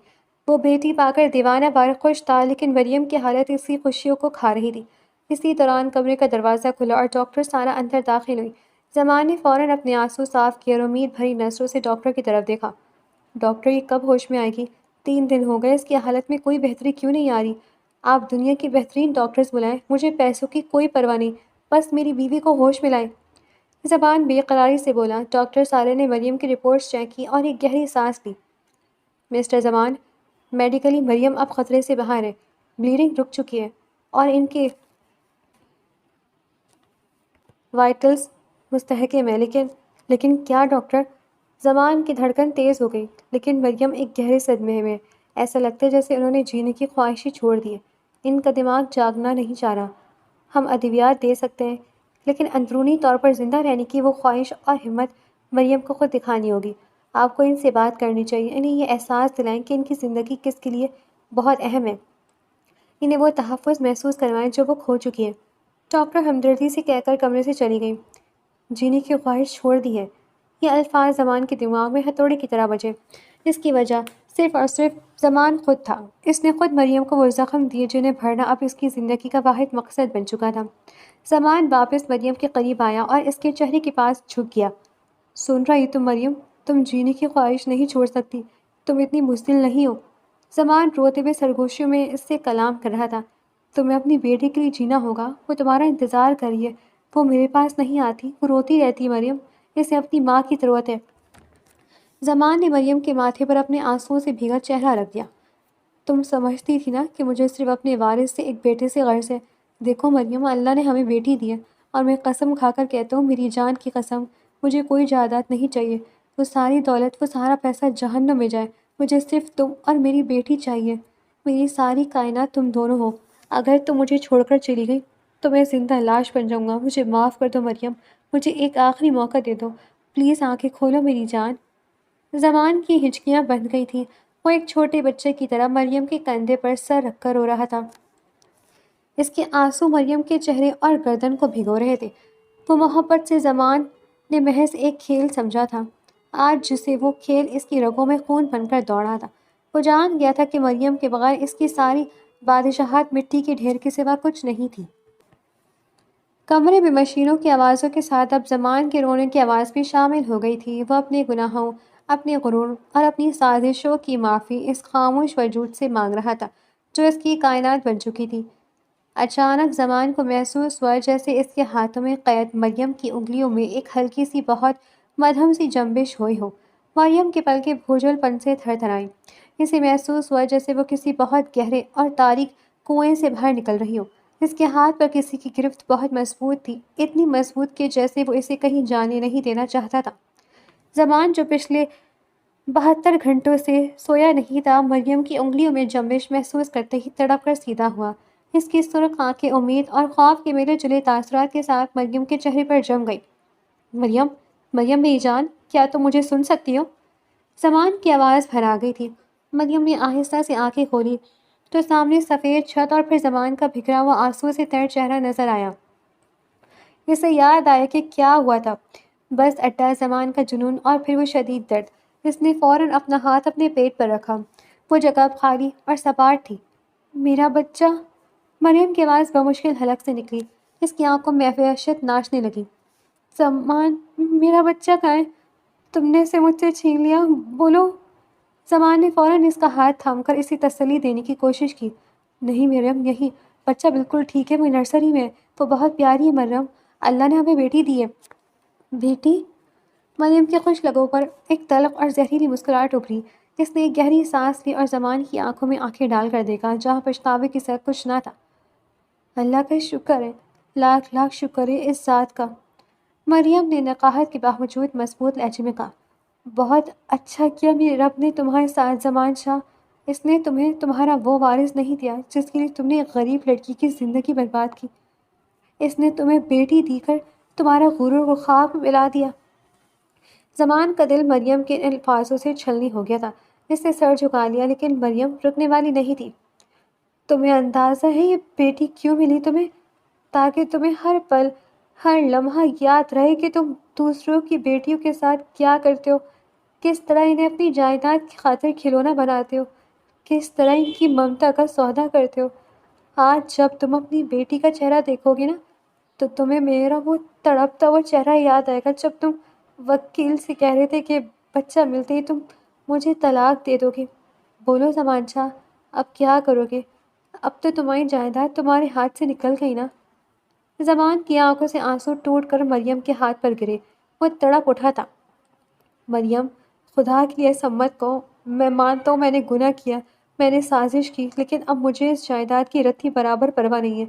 Speaker 1: وہ بیٹی پا کر دیوانہ وار خوش تھا، لیکن مریم کی حالت اس کی خوشیوں کو کھا رہی تھی۔ اسی دوران کمرے کا دروازہ کھلا اور ڈاکٹر سارہ اندر داخل ہوئی۔ زمان نے فوراً اپنے آنسو صاف کیے اور امید بھری نظروں سے ڈاکٹر کی طرف دیکھا۔ ڈاکٹر، یہ کب ہوش میں آئے گی؟ 3 دن ہو گئے، اس کی حالت میں کوئی بہتری کیوں نہیں آ رہی؟ آپ دنیا کی بہترین ڈاکٹرز بلائیں، مجھے پیسوں کی کوئی پرواہ نہیں، بس میری بیوی کو ہوش میں لائیں۔ زبان بے قراری سے بولا۔ ڈاکٹر سارے نے مریم کی رپورٹس چیک کی اور ایک گہری سانس لی۔ مسٹر زمان، میڈیکلی مریم اب خطرے سے باہر ہے، بلیڈنگ رک چکی ہے اور ان کے وائٹلز مستحکم ہیں، لیکن کیا ڈاکٹر؟ زمان کی دھڑکن تیز ہو گئی، لیکن مریم ایک گہرے صدمے میں، ایسا لگتا ہے جیسے انہوں نے جینے کی خواہش ہی چھوڑ دی ہے، ان کا دماغ جاگنا نہیں چاہ رہا۔ ہم ادویات دے سکتے ہیں، لیکن اندرونی طور پر زندہ رہنے کی وہ خواہش اور ہمت مریم کو خود دکھانی ہوگی۔ آپ کو ان سے بات کرنی چاہیے، انہیں یہ احساس دلائیں کہ ان کی زندگی کس کے لیے بہت اہم ہے، انہیں وہ تحفظ محسوس کروائیں جو وہ کھو چکی ہیں۔ ڈاکٹر ہمدردی سے کہہ کر کمرے سے چلی گئی۔ جینے کی خواہش چھوڑ دی ہے، یہ الفاظ زمان کے دماغ میں ہتھوڑے کی طرح بجے۔ اس کی وجہ صرف اور صرف زمان خود تھا۔ اس نے خود مریم کو وہ زخم دیے جنہیں بھرنا اب اس کی زندگی کا واحد مقصد بن چکا تھا۔ زمان واپس مریم کے قریب آیا اور اس کے چہرے کے پاس جھک گیا۔ سن رہی تم مریم، تم جینے کی خواہش نہیں چھوڑ سکتی، تم اتنی بزدل نہیں ہو۔ زمان روتے ہوئے سرگوشیوں میں اس سے کلام کر رہا تھا۔ تمہیں اپنی بیٹی کے لیے جینا ہوگا، وہ تمہارا انتظار کر رہی ہے، وہ میرے پاس نہیں آتی، وہ روتی رہتی ہے مریم، اسے اپنی ماں کی ضرورت ہے۔ زمان نے مریم کے ماتھے پر اپنے آنسوؤں سے بھیگا چہرہ رکھ دیا۔ تم سمجھتی تھی نا کہ مجھے صرف اپنے وارث سے ایک بیٹے سے غرض ہے؟ دیکھو مریم، اللہ نے ہمیں بیٹی دی ہے، اور میں قسم کھا کر کہتا ہوں، میری جان کی قسم، مجھے کوئی جائیداد نہیں چاہیے، وہ ساری دولت، وہ سارا پیسہ جہنم میں جائے، مجھے صرف تم اور میری بیٹی چاہیے، میری ساری کائنات تم دونوں ہو۔ اگر تم مجھے چھوڑ کر چلی گئی تو میں زندہ لاش بن جاؤں گا، مجھے معاف کر دو مریم، مجھے ایک آخری موقع دے دو، پلیز آنکھیں کھولو میری جان۔ زمان کی ہچکیاں بندھ گئی تھیں وہ ایک چھوٹے بچے کی طرح مریم کے کندھے پر سر رکھ کر رو رہا تھا۔ اس کے آنسو مریم کے چہرے اور گردن کو بھگو رہے تھے۔ وہ محبت سے زمان نے محض ایک کھیل سمجھا تھا، آج جسے وہ کھیل اس کی رگوں میں خون بن کر دوڑا تھا۔ وہ جان گیا تھا کہ مریم کے بغیر اس کی ساری بادشاہت مٹی کے ڈھیر کے سوا کچھ نہیں تھی۔ کمرے میں مشینوں کی آوازوں کے ساتھ اب زمان کے رونے کی آواز بھی شامل ہو گئی تھی۔ وہ اپنے گناہوں، اپنے غرور اور اپنی سازشوں کی معافی اس خاموش وجود سے مانگ رہا تھا جو اس کی کائنات بن چکی تھی۔ اچانک زمان کو محسوس ہوا جیسے اس کے ہاتھوں میں قید مریم کی انگلیوں میں ایک ہلکی سی بہت مدھم سی جنبش ہوئی ہو۔ مریم کے پلکیں بھوجل پن سے تھر تھر آئیں۔ اسے محسوس ہوا جیسے وہ کسی بہت گہرے اور تاریک کنویں سے باہر نکل رہی ہو۔ اس کے ہاتھ پر کسی کی گرفت بہت مضبوط تھی، اتنی مضبوط کہ جیسے وہ اسے کہیں جانے نہیں دینا چاہتا تھا۔ زمان جو پچھلے 72 گھنٹوں سے سویا نہیں تھا، مریم کی انگلیوں میں جنبش محسوس کرتے ہی تڑپ کر سیدھا ہوا۔ اس کی سرخ آنکھیں امید اور خوف کے ملے جلے تاثرات کے ساتھ مریم کے چہرے پر جم گئی۔ مریم، مریم میری جان، کیا تم مجھے سن سکتی ہو؟ زمان کی آواز بھر گئی تھی۔ مریم نے آہستہ سے آنکھیں کھولی تو سامنے سفید چھت اور پھر زمان کا بھگا ہوا آنسو سے تر چہرہ نظر آیا۔ اسے یاد آیا کہ کیا ہوا تھا، بس اڈا، زمان کا جنون اور پھر وہ شدید درد۔ اس نے فوراً اپنا ہاتھ اپنے پیٹ پر رکھا۔ وہ جگہ اب خالی اور سپاٹ تھی۔ میرا بچہ، مریم کی آواز بمشکل حلق سے نکلی۔ اس کی آنکھوں میں وحشت ناچنے لگی۔ زمان، میرا بچہ کہاں ہے؟ تم نے اسے مجھ سے چھین لیا، بولو۔ زمان نے فوراً اس کا ہاتھ تھام کر اسے تسلی دینے کی کوشش کی۔ نہیں مریم، یہی بچہ بالکل ٹھیک ہے، وہ نرسری میں ہے، وہ بہت پیاری ہے مریم، اللہ نے ہمیں بیٹی دی ہے۔ بیٹی؟ مریم کے خشک لبوں پر ایک تلخ اور زہریلی مسکراہٹ ابھری۔ اس نے ایک گہری سانس لی اور زمان کی آنکھوں میں آنکھیں ڈال کر دیکھا جہاں پچھتاوے کے ساتھ کچھ نہ تھا۔ اللہ کا شکر ہے، لاکھ لاکھ شکر ہے اس ذات کا، مریم نے نقاہت کے باوجود مضبوط لہجے میں کہا۔ بہت اچھا کیا میرے رب نے تمہارے ساتھ زمان شاہ، اس نے تمہیں تمہارا وہ وارث نہیں دیا جس کے لیے تم نے ایک غریب لڑکی کی زندگی برباد کی، اس نے تمہیں بیٹی دی کر تمہارا غرور کو خاک میں ملا دیا۔ زمان کا دل مریم کے ان الفاظوں سے چھلنی ہو گیا تھا۔ اس نے سر جھکا لیا لیکن مریم رکنے والی نہیں تھی۔ تمہیں اندازہ ہے یہ بیٹی کیوں ملی تمہیں؟ تاکہ تمہیں ہر پل، ہر لمحہ یاد رہے کہ تم دوسروں کی بیٹیوں کے ساتھ کیا کرتے ہو، کس طرح انہیں اپنی جائیداد کی خاطر کھلونا بناتے ہو، کس طرح ان کی ممتا کا سودا کرتے ہو۔ آج جب تم اپنی بیٹی کا چہرہ دیکھو گے نا تو تمہیں میرا وہ تڑپتا ہوا چہرہ یاد آئے گا جب تم وکیل سے کہہ رہے تھے کہ بچہ ملتے ہی تم مجھے طلاق دے دو گے۔ بولو زمان شاہ، اب کیا کرو گے؟ اب تو تمہاری جائیداد تمہارے ہاتھ سے نکل گئی نا۔ زمان کی آنکھوں سے آنسو ٹوٹ کر مریم کے ہاتھ پر گرے۔ وہ تڑپ اٹھا تھا۔ مریم، خدا کے لیے ایسا مت کہو، میں مانتا ہوں میں نے گناہ کیا، میں نے سازش کی، لیکن اب مجھے اس جائیداد کی رتی برابر پرواہ نہیں ہے۔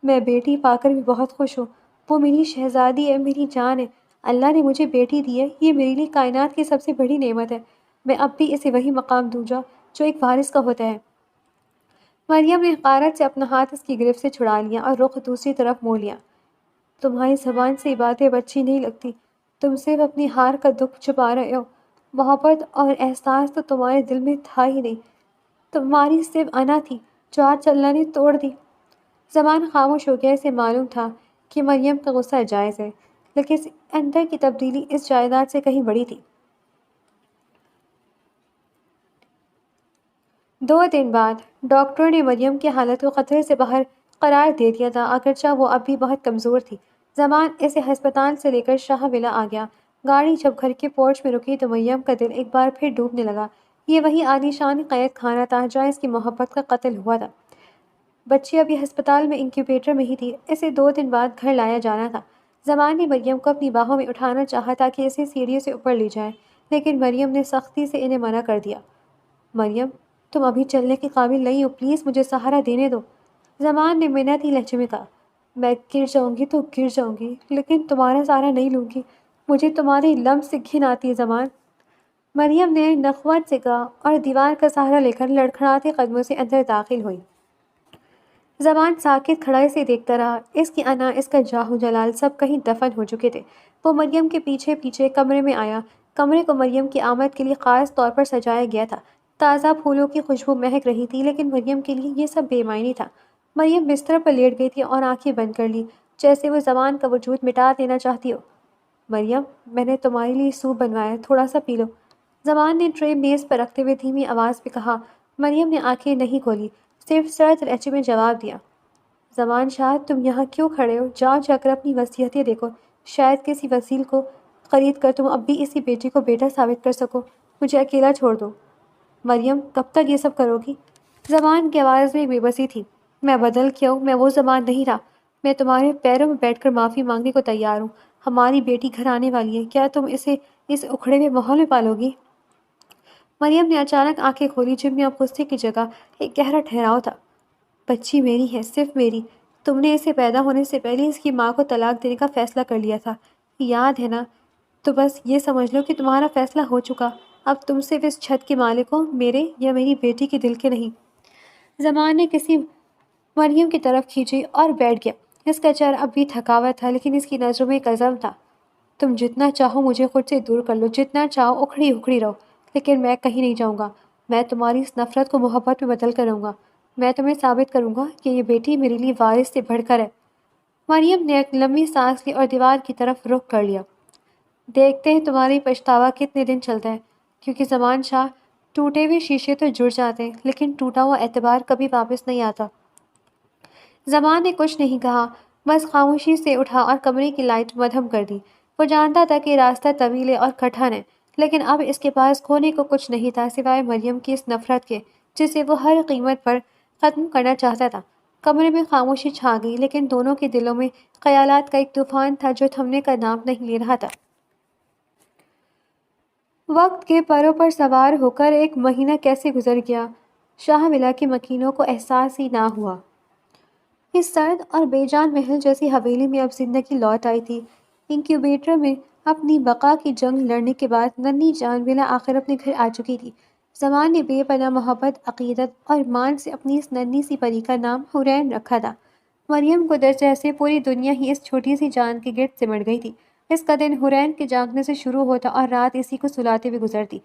Speaker 1: میں بیٹی پا کر بھی بہت خوش ہوں، وہ میری شہزادی ہے، میری جان ہے، اللہ نے مجھے بیٹی دی ہے، یہ میرے لیے کائنات کی سب سے بڑی نعمت ہے، میں اب بھی اسے وہی مقام دوں گا جو ایک وارث کا ہوتا ہے۔ مریم نے حقارت سے اپنا ہاتھ اس کی گرفت سے چھڑا لیا اور رخ دوسری طرف موڑ لیا۔ تمہاری زبان سے یہ باتیں اب اچھی نہیں لگتی، تم صرف اپنی ہار کا دکھ چھپا رہے ہو، محبت اور احساس تو تمہارے دل میں تھا ہی نہیں، تمہاری صرف انا تھی جو آج اللہ نے توڑ دی۔ زمان خاموش ہو گیا۔ اسے معلوم تھا کہ مریم کا غصہ جائز ہے، لیکن اس اندر کی تبدیلی اس جائیداد سے کہیں بڑی تھی۔ 2 دن بعد ڈاکٹروں نے مریم کی حالت کو خطرے سے باہر قرار دے دیا تھا، اگرچہ وہ اب بھی بہت کمزور تھی۔ زمان اسے ہسپتال سے لے کر شاہ ولا آ گیا۔ گاڑی جب گھر کے پورچ میں رکی تو مریم کا دل ایک بار پھر ڈوبنے لگا۔ یہ وہی عالیشان قید خانہ تھا جہاں اس کی محبت کا قتل ہوا تھا۔ بچی ابھی ہسپتال میں انکیوبیٹر میں ہی تھی، اسے 2 دن بعد گھر لایا جانا تھا۔ زمان نے مریم کو اپنی باہوں میں اٹھانا چاہا تاکہ اسے سیڑھیوں سے اوپر لے جائے، لیکن مریم نے سختی سے انہیں منع کر دیا۔ مریم، تم ابھی چلنے کے قابل نہیں ہو، پلیز مجھے سہارا دینے دو، زمان نے منتی لہجے میں کہا۔ میں گر جاؤں گی تو گر جاؤں گی، لیکن تمہارا سہارا نہیں لوں گی، مجھے تمہارے لمس سے گھن آتی ہے زمان، مریم نے نخوت سے کہا اور دیوار کا سہارا لے کر لڑکھڑاتے قدموں سے اندر داخل ہوئی۔ زمان ساکت کھڑا اسے دیکھتا رہا۔ اس کی انا، اس کا جاہ و جلال سب کہیں دفن ہو چکے تھے۔ وہ مریم کے پیچھے پیچھے کمرے میں آیا۔ کمرے کو مریم کی آمد کے لیے خاص طور پر سجایا گیا تھا۔ تازہ پھولوں کی خوشبو مہک رہی تھی، لیکن مریم کے لیے یہ سب بے معنی تھا۔ مریم بستر پر لیٹ گئی تھی اور آنکھیں بند کر لی، جیسے وہ زمان کا وجود مٹا دینا چاہتی ہو۔ مریم، میں نے تمہارے لیے سوپ بنوایا ہے، تھوڑا سا پی لو۔ زمان نے ٹرے میز پر رکھتے ہوئے دھیمی آواز میں کہا۔ مریم نے آنکھیں نہیں کھولی، صرف سرد لہجے میں جواب دیا۔ زمان شاہ، تم یہاں کیوں کھڑے ہو؟ جاؤ جا کر اپنی وصیتیں دیکھو، شاید کسی وسیل کو خرید کر تم اب بھی اسی بیٹی کو بیٹا ثابت کر سکو۔ مجھے اکیلا چھوڑ دو۔ مریم، کب تک یہ سب کرو گی؟ زمان کی آواز میں بے بسی تھی۔ میں بدل گیا ہوں، میں وہ زمان نہیں رہا۔ میں تمہارے پیروں میں بیٹھ کر معافی مانگنے کو تیار ہوں۔ ہماری بیٹی گھر آنے والی ہے، کیا تم اسے اس اکھڑے ہوئے ماحول میں پالو گی؟ مریم نے اچانک آنکھیں کھولی، جن میں اب غصے کی جگہ ایک گہرا ٹھہراؤ تھا۔ بچی میری ہے، صرف میری۔ تم نے اسے پیدا ہونے سے پہلے اس کی ماں کو طلاق دینے کا فیصلہ کر لیا تھا، یاد ہے نا؟ تو بس یہ سمجھ لو کہ تمہارا فیصلہ ہو چکا۔ اب تم صرف اس چھت کے مالک ہو، میرے یا میری بیٹی کے دل کے نہیں۔ زمان نے کسی مریم کی طرف کھینچی اور بیٹھ گیا۔ اس کا چہرہ اب بھی تھکاوا تھا، لیکن اس کی نظروں میں ایک عزم تھا۔ تم جتنا چاہو مجھے خود سے دور کر لو، جتنا چاہو اکھڑی اکھڑی رہو، لیکن میں کہیں نہیں جاؤں گا۔ میں تمہاری اس نفرت کو محبت میں بدل کر رہوں گا۔ میں تمہیں ثابت کروں گا کہ یہ بیٹی میرے لیے وارث سے بڑھ کر ہے۔ مریم نے ایک لمبی سانس لی اور دیوار کی طرف رخ کر لیا۔ دیکھتے ہیں تمہاری پچھتاوا کتنے دن چلتا ہے، کیونکہ زمان شاہ، ٹوٹے ہوئے شیشے تو جڑ جاتے ہیں، لیکن ٹوٹا ہوا اعتبار کبھی واپس نہیں آتا۔ زمان نے کچھ نہیں کہا، بس خاموشی سے اٹھا اور کمرے کی لائٹ مدھم کر دی۔ وہ جانتا تھا کہ راستہ طویل ہے اور کٹھن ہے، لیکن اب اس کے پاس کھونے کو کچھ نہیں تھا سوائے مریم کی اس نفرت کے، جسے وہ ہر قیمت پر ختم کرنا چاہتا تھا۔ کمرے میں خاموشی چھا گئی، لیکن دونوں کے دلوں میں خیالات کا ایک طوفان تھا جو تھمنے کا نام نہیں لے رہا تھا۔ وقت کے پروں پر سوار ہو کر ایک مہینہ کیسے گزر گیا، شاہ ولا کے مکینوں کو احساس ہی نہ ہوا۔ اس سرد اور بے جان محل جیسی حویلی میں اب زندگی لوٹ آئی تھی۔ انکیوبیٹر میں اپنی بقا کی جنگ لڑنے کے بعد ننھی جان بالآخر اپنے گھر آ چکی تھی۔ زمان نے بے پناہ محبت، عقیدت اور مان سے اپنی اس ننھی سی پری کا نام حورین رکھا تھا۔ مریم کو جیسے پوری دنیا ہی اس چھوٹی سی جان کے گرد سمٹ گئی تھی۔ اس کا دن حورین کے جاگنے سے شروع ہوتا اور رات اسی کو سلاتے ہوئے گزرتی۔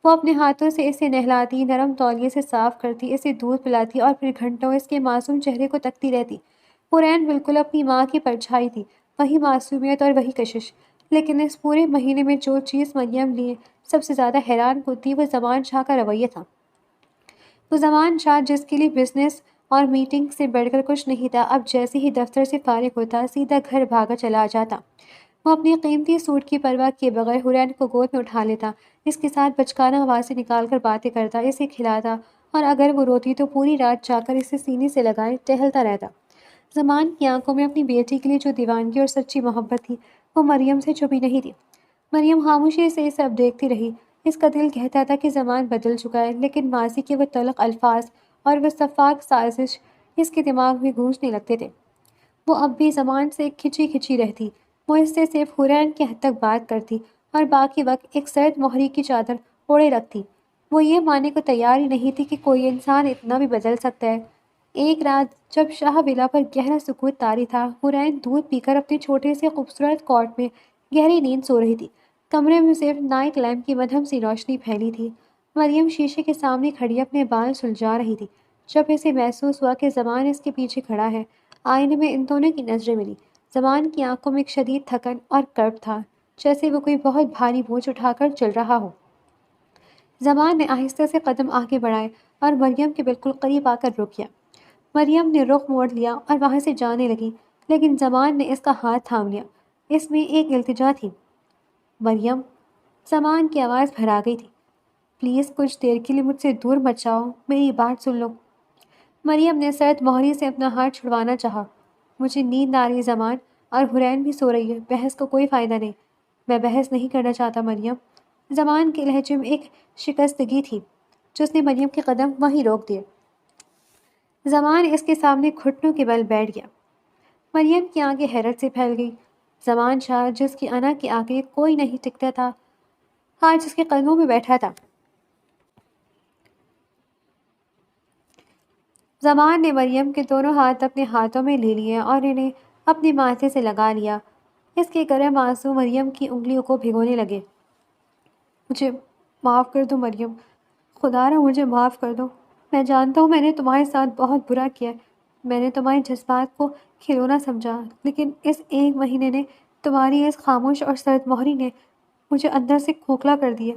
Speaker 1: وہ اپنے ہاتھوں سے اسے نہلاتی، نرم تولیے سے صاف کرتی، اسے دودھ پلاتی اور پھر گھنٹوں اس کے معصوم چہرے کو تکتی رہتی۔ حورین بالکل اپنی ماں کی پرچھائی تھی، وہی معصومیت اور وہی کشش۔ لیکن اس پورے مہینے میں جو چیز مریم لیے سب سے زیادہ حیران ہوتی وہ زمان شاہ کا رویہ تھا۔ وہ زمان شاہ جس کے لیے بزنس اور میٹنگ سے بڑھ کر کچھ نہیں تھا، اب جیسے ہی دفتر سے فارغ ہوتا سیدھا گھر بھاگا چلا جاتا۔ وہ اپنی قیمتی سوٹ کی پرواہ کیے بغیر حورین کو گود میں اٹھا لیتا، اس کے ساتھ بچکانہ آوازیں نکال کر باتیں کرتا، اسے کھلاتا، اور اگر وہ روتی تو پوری رات جا کر اسے سینے سے لگائے ٹہلتا رہتا۔ زمان کی آنکھوں میں اپنی بیٹی کے لیے جو دیوانگی اور سچی محبت تھی وہ مریم سے چھپی نہیں تھی۔ مریم خاموشی سے اسے اب دیکھتی رہی۔ اس کا دل کہتا تھا کہ زمان بدل چکا ہے، لیکن ماضی کے وہ تلخ الفاظ اور وہ شفاف سازش اس کے دماغ میں گونجنے لگتے تھے۔ وہ اب بھی زمان سے کھچی کھچی رہتی، وہ اس سے صرف حورین کی حد تک بات کرتی اور باقی وقت ایک سرد مہری کی چادر اوڑھے رکھتی۔ وہ یہ ماننے کو تیار ہی نہیں تھی کہ کوئی انسان اتنا بھی بدل سکتا ہے۔ ایک رات جب شاہ ولا پر گہرا سکوت طاری تھا، حورین دودھ پی کر اپنے چھوٹے سے خوبصورت کوٹ میں گہری نیند سو رہی تھی۔ کمرے میں صرف نائٹ لیمپ کی مدھم سی روشنی پھیلی تھی۔ مریم شیشے کے سامنے کھڑی اپنے بال سلجھا رہی تھی جب اسے محسوس ہوا کہ زمان اس کے پیچھے کھڑا ہے۔ آئینے میں ان دونوں کی نظریں ملی۔ زمان کی آنکھوں میں ایک شدید تھکن اور کرب تھا، جیسے وہ کوئی بہت بھاری بوجھ اٹھا کر چل رہا ہو۔ زمان نے آہستہ سے قدم آگے بڑھائے اور مریم کے بالکل قریب آ کر رک گیا۔ مریم نے رخ موڑ لیا اور وہاں سے جانے لگی، لیکن زمان نے اس کا ہاتھ تھام لیا۔ اس میں ایک التجا تھی۔ مریم، زمان کی آواز بھرا گئی تھی، پلیز کچھ دیر کے لیے مجھ سے دور مت جاؤ، میری بات سن لو۔ مریم نے سرد مہری سے اپنا ہاتھ چھڑوانا چاہا۔ مجھے نیند آ رہی ہے زمان، اور حورین بھی سو رہی ہے، بحث کا کوئی فائدہ نہیں۔ میں بحث نہیں کرنا چاہتا مریم۔ زمان کے لہجے میں ایک شکستگی تھی جس نے مریم کے قدم وہیں روک دیے۔ زمان اس کے سامنے گھٹنوں کے بل بیٹھ گیا۔ مریم کی آنکھیں حیرت سے پھیل گئی۔ زمان شاہ جس کی انا کے آگے کوئی نہیں ٹکتا تھا، آج اس کے قدموں میں بیٹھا تھا۔ زمان نے مریم کے دونوں ہاتھ اپنے ہاتھوں میں لے لیے اور انہیں اپنے ماتھے سے لگا لیا۔ اس کے گرم آنسو مریم کی انگلیوں کو بھگونے لگے۔ مجھے معاف کر دو مریم، خدا را مجھے معاف کر دو۔ میں جانتا ہوں میں نے تمہارے ساتھ بہت برا کیا ہے۔ میں نے تمہارے جذبات کو کھلونا سمجھا، لیکن اس 1 مہینے نے، تمہاری اس خاموش اور سرد مہری نے مجھے اندر سے کھوکھلا کر دیا۔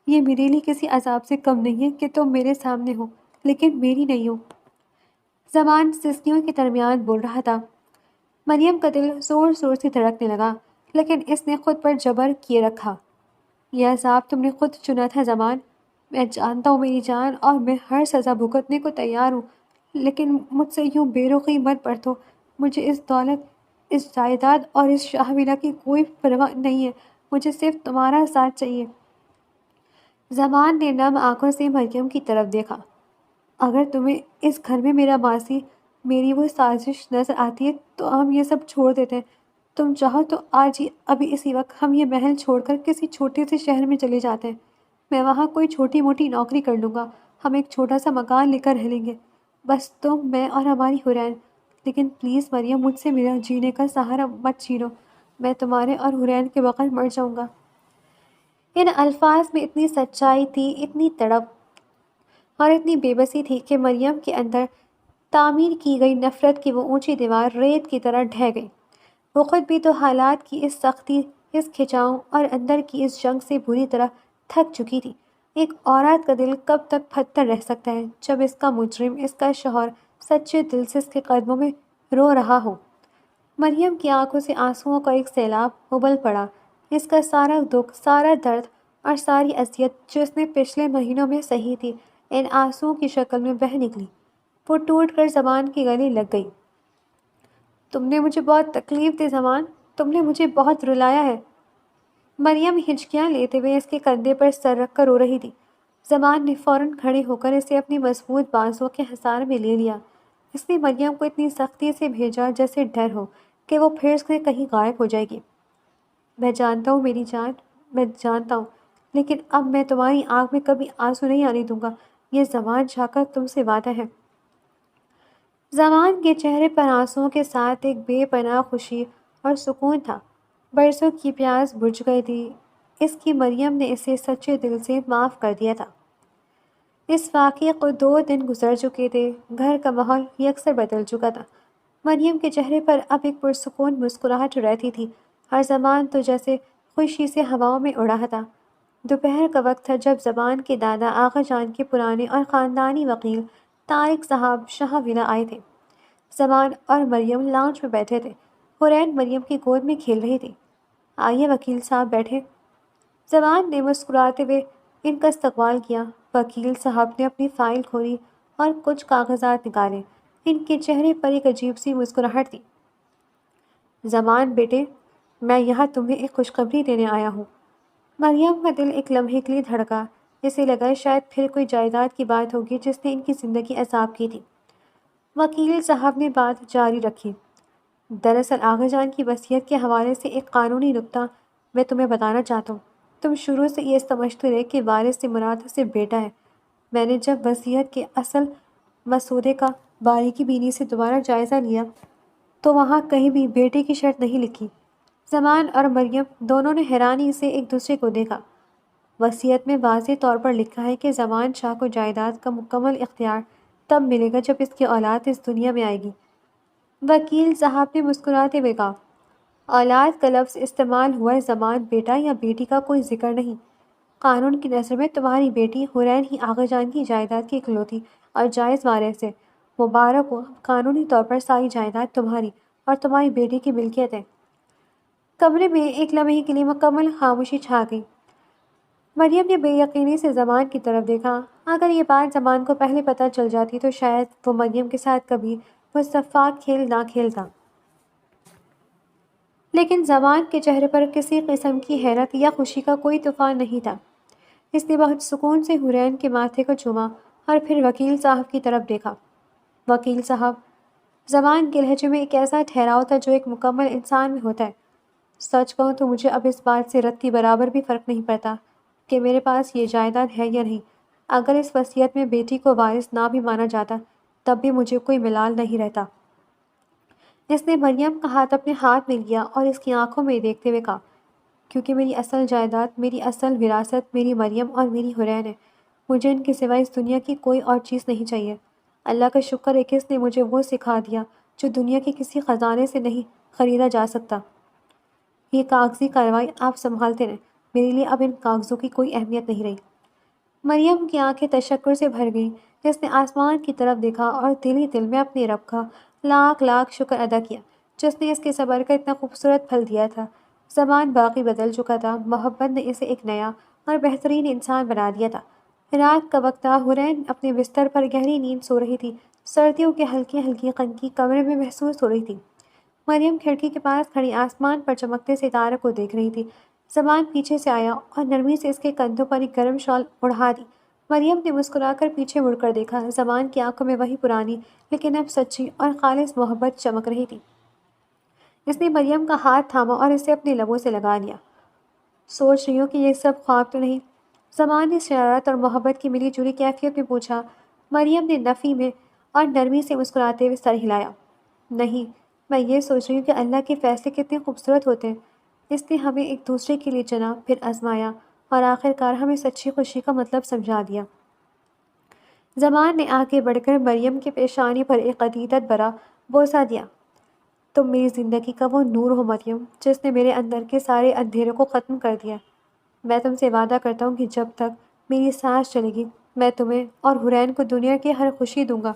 Speaker 1: یہ میرے لیے کسی عذاب سے کم نہیں ہے کہ تم میرے سامنے ہو لیکن میری نہیں ہو۔ زمان سسکیوں کے درمیان بول رہا تھا۔ مریم کا دل زور زور سے دھڑکنے لگا، لیکن اس نے خود پر جبر کیے رکھا۔ یہ عذاب تم نے خود چنا تھا زمان۔ میں جانتا ہوں میری جان، اور میں ہر سزا بھگتنے کو تیار ہوں، لیکن مجھ سے یوں بے رخی مت برتو۔ مجھے اس دولت، اس جائیداد اور اس شاہ ولا کی کوئی پرواہ نہیں ہے، مجھے صرف تمہارا ساتھ چاہیے۔ زمان نے نم آنکھوں سے مریم کی طرف دیکھا۔ اگر تمہیں اس گھر میں میرا ماضی، میری وہ سازش نظر آتی ہے تو ہم یہ سب چھوڑ دیتے ہیں۔ تم چاہو تو آج ہی، ابھی اسی وقت ہم یہ محل چھوڑ کر کسی چھوٹے سے شہر میں چلے جاتے ہیں۔ میں وہاں کوئی چھوٹی موٹی نوکری کر لوں گا، ہم ایک چھوٹا سا مکان لے کر رہ لیں گے، بس تم، میں اور ہماری حورین۔ لیکن پلیز مریم، مجھ سے میرا جینے کا سہارا مت چھینو، میں تمہارے اور حورین کے بغیر مر جاؤں گا۔ ان الفاظ میں اتنی سچائی تھی، اتنی تڑپ اور اتنی بے بسی تھی کہ مریم کے اندر تعمیر کی گئی نفرت کی وہ اونچی دیوار ریت کی طرح ڈھہ گئی۔ وہ خود بھی تو حالات کی اس سختی، اس کھچاؤ اور اندر کی اس جنگ سے بری طرح تھک چکی تھی۔ ایک عورت کا دل کب تک پھٹر رہ سکتا ہے جب اس کا مجرم، اس کا شوہر سچے دل سے اس کے قدموں میں رو رہا ہو؟ مریم کی آنکھوں سے آنسوؤں کا ایک سیلاب ابل پڑا۔ اس کا سارا دکھ، سارا درد اور ساری اذیت جو اس نے پچھلے مہینوں میں سہی تھی، ان آنسوؤں کی شکل میں بہہ نکلی۔ وہ ٹوٹ کر زمان کے گلے لگ گئی۔ تم نے مجھے بہت تکلیف دی زمان، تم نے مجھے بہت رلایا ہے۔ مریم ہچکیاں لیتے ہوئے اس کے کندھے پر سر رکھ کر رو رہی تھی۔ زمان نے فوراً کھڑے ہو کر اسے اپنی مضبوط بازوؤں کے حصار میں لے لیا۔ اس نے مریم کو اتنی سختی سے بھیجا جیسے ڈر ہو کہ وہ پھر سے کہیں غائب ہو جائے گی۔ میں جانتا ہوں میری جان، میں جانتا ہوں، لیکن اب میں تمہاری آنکھ میں کبھی آنسو نہیں آنے دوں گا، یہ زمان جا کر تم سے وعدہ ہے۔ زمان کے چہرے پر آنسوؤں کے ساتھ ایک بے پناہ خوشی اور سکون تھا۔ برسوں کی پیاس بجھ گئی تھی، اس کی مریم نے اسے سچے دل سے معاف کر دیا تھا۔ اس واقعے کو 2 دن گزر چکے تھے، گھر کا ماحول یکسر بدل چکا تھا۔ مریم کے چہرے پر اب ایک پرسکون مسکراہٹ رہتی تھی، اور زمان تو جیسے خوشی سے ہواؤں میں اڑا تھا۔ دوپہر کا وقت تھا جب زمان کے دادا آغا جان کے پرانے اور خاندانی وکیل طارق صاحب شاہ ولا آئے تھے۔ زمان اور مریم لاؤنج میں بیٹھے تھے، حورین مریم کی گود میں کھیل رہی تھی۔ آئیے وکیل صاحب بیٹھے۔ زمان نے مسکراتے ہوئے ان کا استقبال کیا۔ وکیل صاحب نے اپنی فائل کھولی اور کچھ کاغذات نکالے۔ ان کے چہرے پر ایک عجیب سی مسکراہٹ تھی۔ زمان بیٹے، میں یہاں تمہیں ایک خوشخبری دینے آیا ہوں۔ مریم کا دل ایک لمحے کے لیے دھڑکا، اسے لگا شاید پھر کوئی جائیداد کی بات ہوگی جس نے ان کی زندگی عذاب کی تھی۔ وکیل صاحب نے بات جاری رکھی۔ دراصل آغا جان کی وصیت کے حوالے سے ایک قانونی نکتہ میں تمہیں بتانا چاہتا ہوں۔ تم شروع سے یہ سمجھتے رہے کہ وارث سے مراد صرف بیٹا ہے۔ میں نے جب وصیت کے اصل مسودے کا باریکی بینی سے دوبارہ جائزہ لیا تو وہاں کہیں بھی بیٹے کی شرط نہیں لکھی۔ زمان اور مریم دونوں نے حیرانی سے ایک دوسرے کو دیکھا۔ وصیت میں واضح طور پر لکھا ہے کہ زمان شاہ کو جائیداد کا مکمل اختیار تب ملے گا جب اس کی اولاد اس دنیا میں آئے گی۔ وکیل صاحب نے مسکراتے ہوئے کہا، اولاد کا لفظ استعمال ہوا ہے زمان، بیٹا یا بیٹی کا کوئی ذکر نہیں۔ قانون کی نظر میں تمہاری بیٹی حورین ہی آغا جان کی جائیداد کی اکلوتی اور جائز وارث ہے۔ مبارک ہو، قانونی طور پر ساری جائیداد تمہاری اور تمہاری بیٹی کی ملکیت ہے۔ کمرے میں ایک لمحے کے لیے مکمل خاموشی چھا گئی۔ مریم نے بے یقینی سے زمان کی طرف دیکھا۔ اگر یہ بات زمان کو پہلے پتہ چل جاتی تو شاید وہ مریم کے ساتھ کبھی وہ شفاف کھیل نہ کھیلتا۔ لیکن زمان کے چہرے پر کسی قسم کی حیرت یا خوشی کا کوئی طوفان نہیں تھا۔ اس نے بہت سکون سے حورین کے ماتھے کو چوما اور پھر وکیل صاحب کی طرف دیکھا۔ وکیل صاحب، زمان کے لہجے میں ایک ایسا ٹھہراؤ تھا جو ایک مکمل انسان میں ہوتا ہے۔ سچ کہوں تو مجھے اب اس بات سے رتی برابر بھی فرق نہیں پڑتا کہ میرے پاس یہ جائیداد ہے یا نہیں۔ اگر اس وصیت میں بیٹی کو وارث نہ بھی مانا جاتا تب بھی مجھے کوئی ملال نہیں رہتا۔ اس نے مریم کا ہاتھ اپنے ہاتھ میں لیا اور اس کی آنکھوں میں دیکھتے ہوئے کہا، کیونکہ میری اصل جائیداد، میری اصل وراثت میری مریم اور میری حورین ہے۔ مجھے ان کے سوائے اس دنیا کی کوئی اور چیز نہیں چاہیے۔ اللہ کا شکر ہے کہ اس نے مجھے وہ سکھا دیا جو دنیا کے کسی خزانے سے نہیں خریدا جا سکتا۔ یہ کاغذی کارروائی آپ سنبھالتے رہیں، میرے لیے اب ان کاغذوں کی کوئی اہمیت نہیں رہی۔ مریم کی آنکھیں تشکر سے بھر گئیں۔ اس نے آسمان کی طرف دیکھا اور دل ہی دل میں اپنے رب کا لاکھ لاکھ شکر ادا کیا جس نے اس کے صبر کا اتنا خوبصورت پھل دیا تھا۔ زمان باقی بدل چکا تھا، محبت نے اسے ایک نیا اور بہترین انسان بنا دیا تھا۔ رات کا وقت تھا، حورین اپنے بستر پر گہری نیند سو رہی تھی۔ سردیوں کے ہلکی ہلکی کنکی کمرے میں محسوس ہو رہی تھی۔ مریم کھڑکی کے پاس کھڑی آسمان پر چمکتے ستاروں کو دیکھ رہی تھی۔ زمان پیچھے سے آیا اور نرمی سے اس کے کندھوں پر ایک گرم شال اڑھا دی۔ مریم نے مسکرا کر پیچھے مڑ کر دیکھا۔ زمان کی آنکھوں میں وہی پرانی لیکن اب سچی اور خالص محبت چمک رہی تھی۔ اس نے مریم کا ہاتھ تھاما اور اسے اپنے لبوں سے لگا لیا۔ سوچ رہی ہوں کہ یہ سب خواب تو نہیں؟ زمان نے شرارت اور محبت کی ملی جلی کیفیت میں پوچھا۔ مریم نے نفی میں اور نرمی سے مسکراتے ہوئے سر ہلایا۔ نہیں، میں یہ سوچ رہی ہوں کہ اللہ کے فیصلے کتنے خوبصورت ہوتے ہیں۔ اس نے ہمیں ایک دوسرے کے لیے چنا، پھر آزمایا اور آخر کار ہمیں سچی خوشی کا مطلب سمجھا دیا۔ زمان نے آگے بڑھ کر مریم کے پیشانی پر ایک عقیدت بھرا بوسہ دیا۔ تم میری زندگی کا وہ نور ہو مریم، جس نے میرے اندر کے سارے اندھیروں کو ختم کر دیا۔ میں تم سے وعدہ کرتا ہوں کہ جب تک میری سانس چلے گی میں تمہیں اور حورین کو دنیا کی ہر خوشی دوں گا۔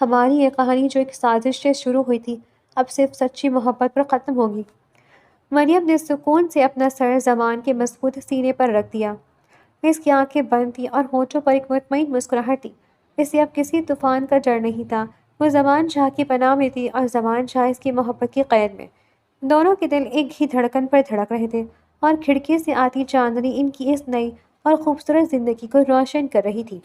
Speaker 1: ہماری یہ کہانی جو ایک سازش سے شروع ہوئی تھی اب صرف سچی محبت پر ختم ہوگی۔ مریم نے سکون سے اپنا سر زمان کے مضبوط سینے پر رکھ دیا۔ اس کی آنکھیں بند تھیں اور ہونٹوں پر ایک مطمئن مسکراہٹ تھی۔ اسے اب کسی طوفان کا ڈر نہیں تھا۔ وہ زمان شاہ کی پناہ میں تھی اور زمان شاہ اس کی محبت کی قید میں۔ دونوں کے دل ایک ہی دھڑکن پر دھڑک رہے تھے اور کھڑکی سے آتی چاندنی ان کی اس نئی اور خوبصورت زندگی کو روشن کر رہی تھی۔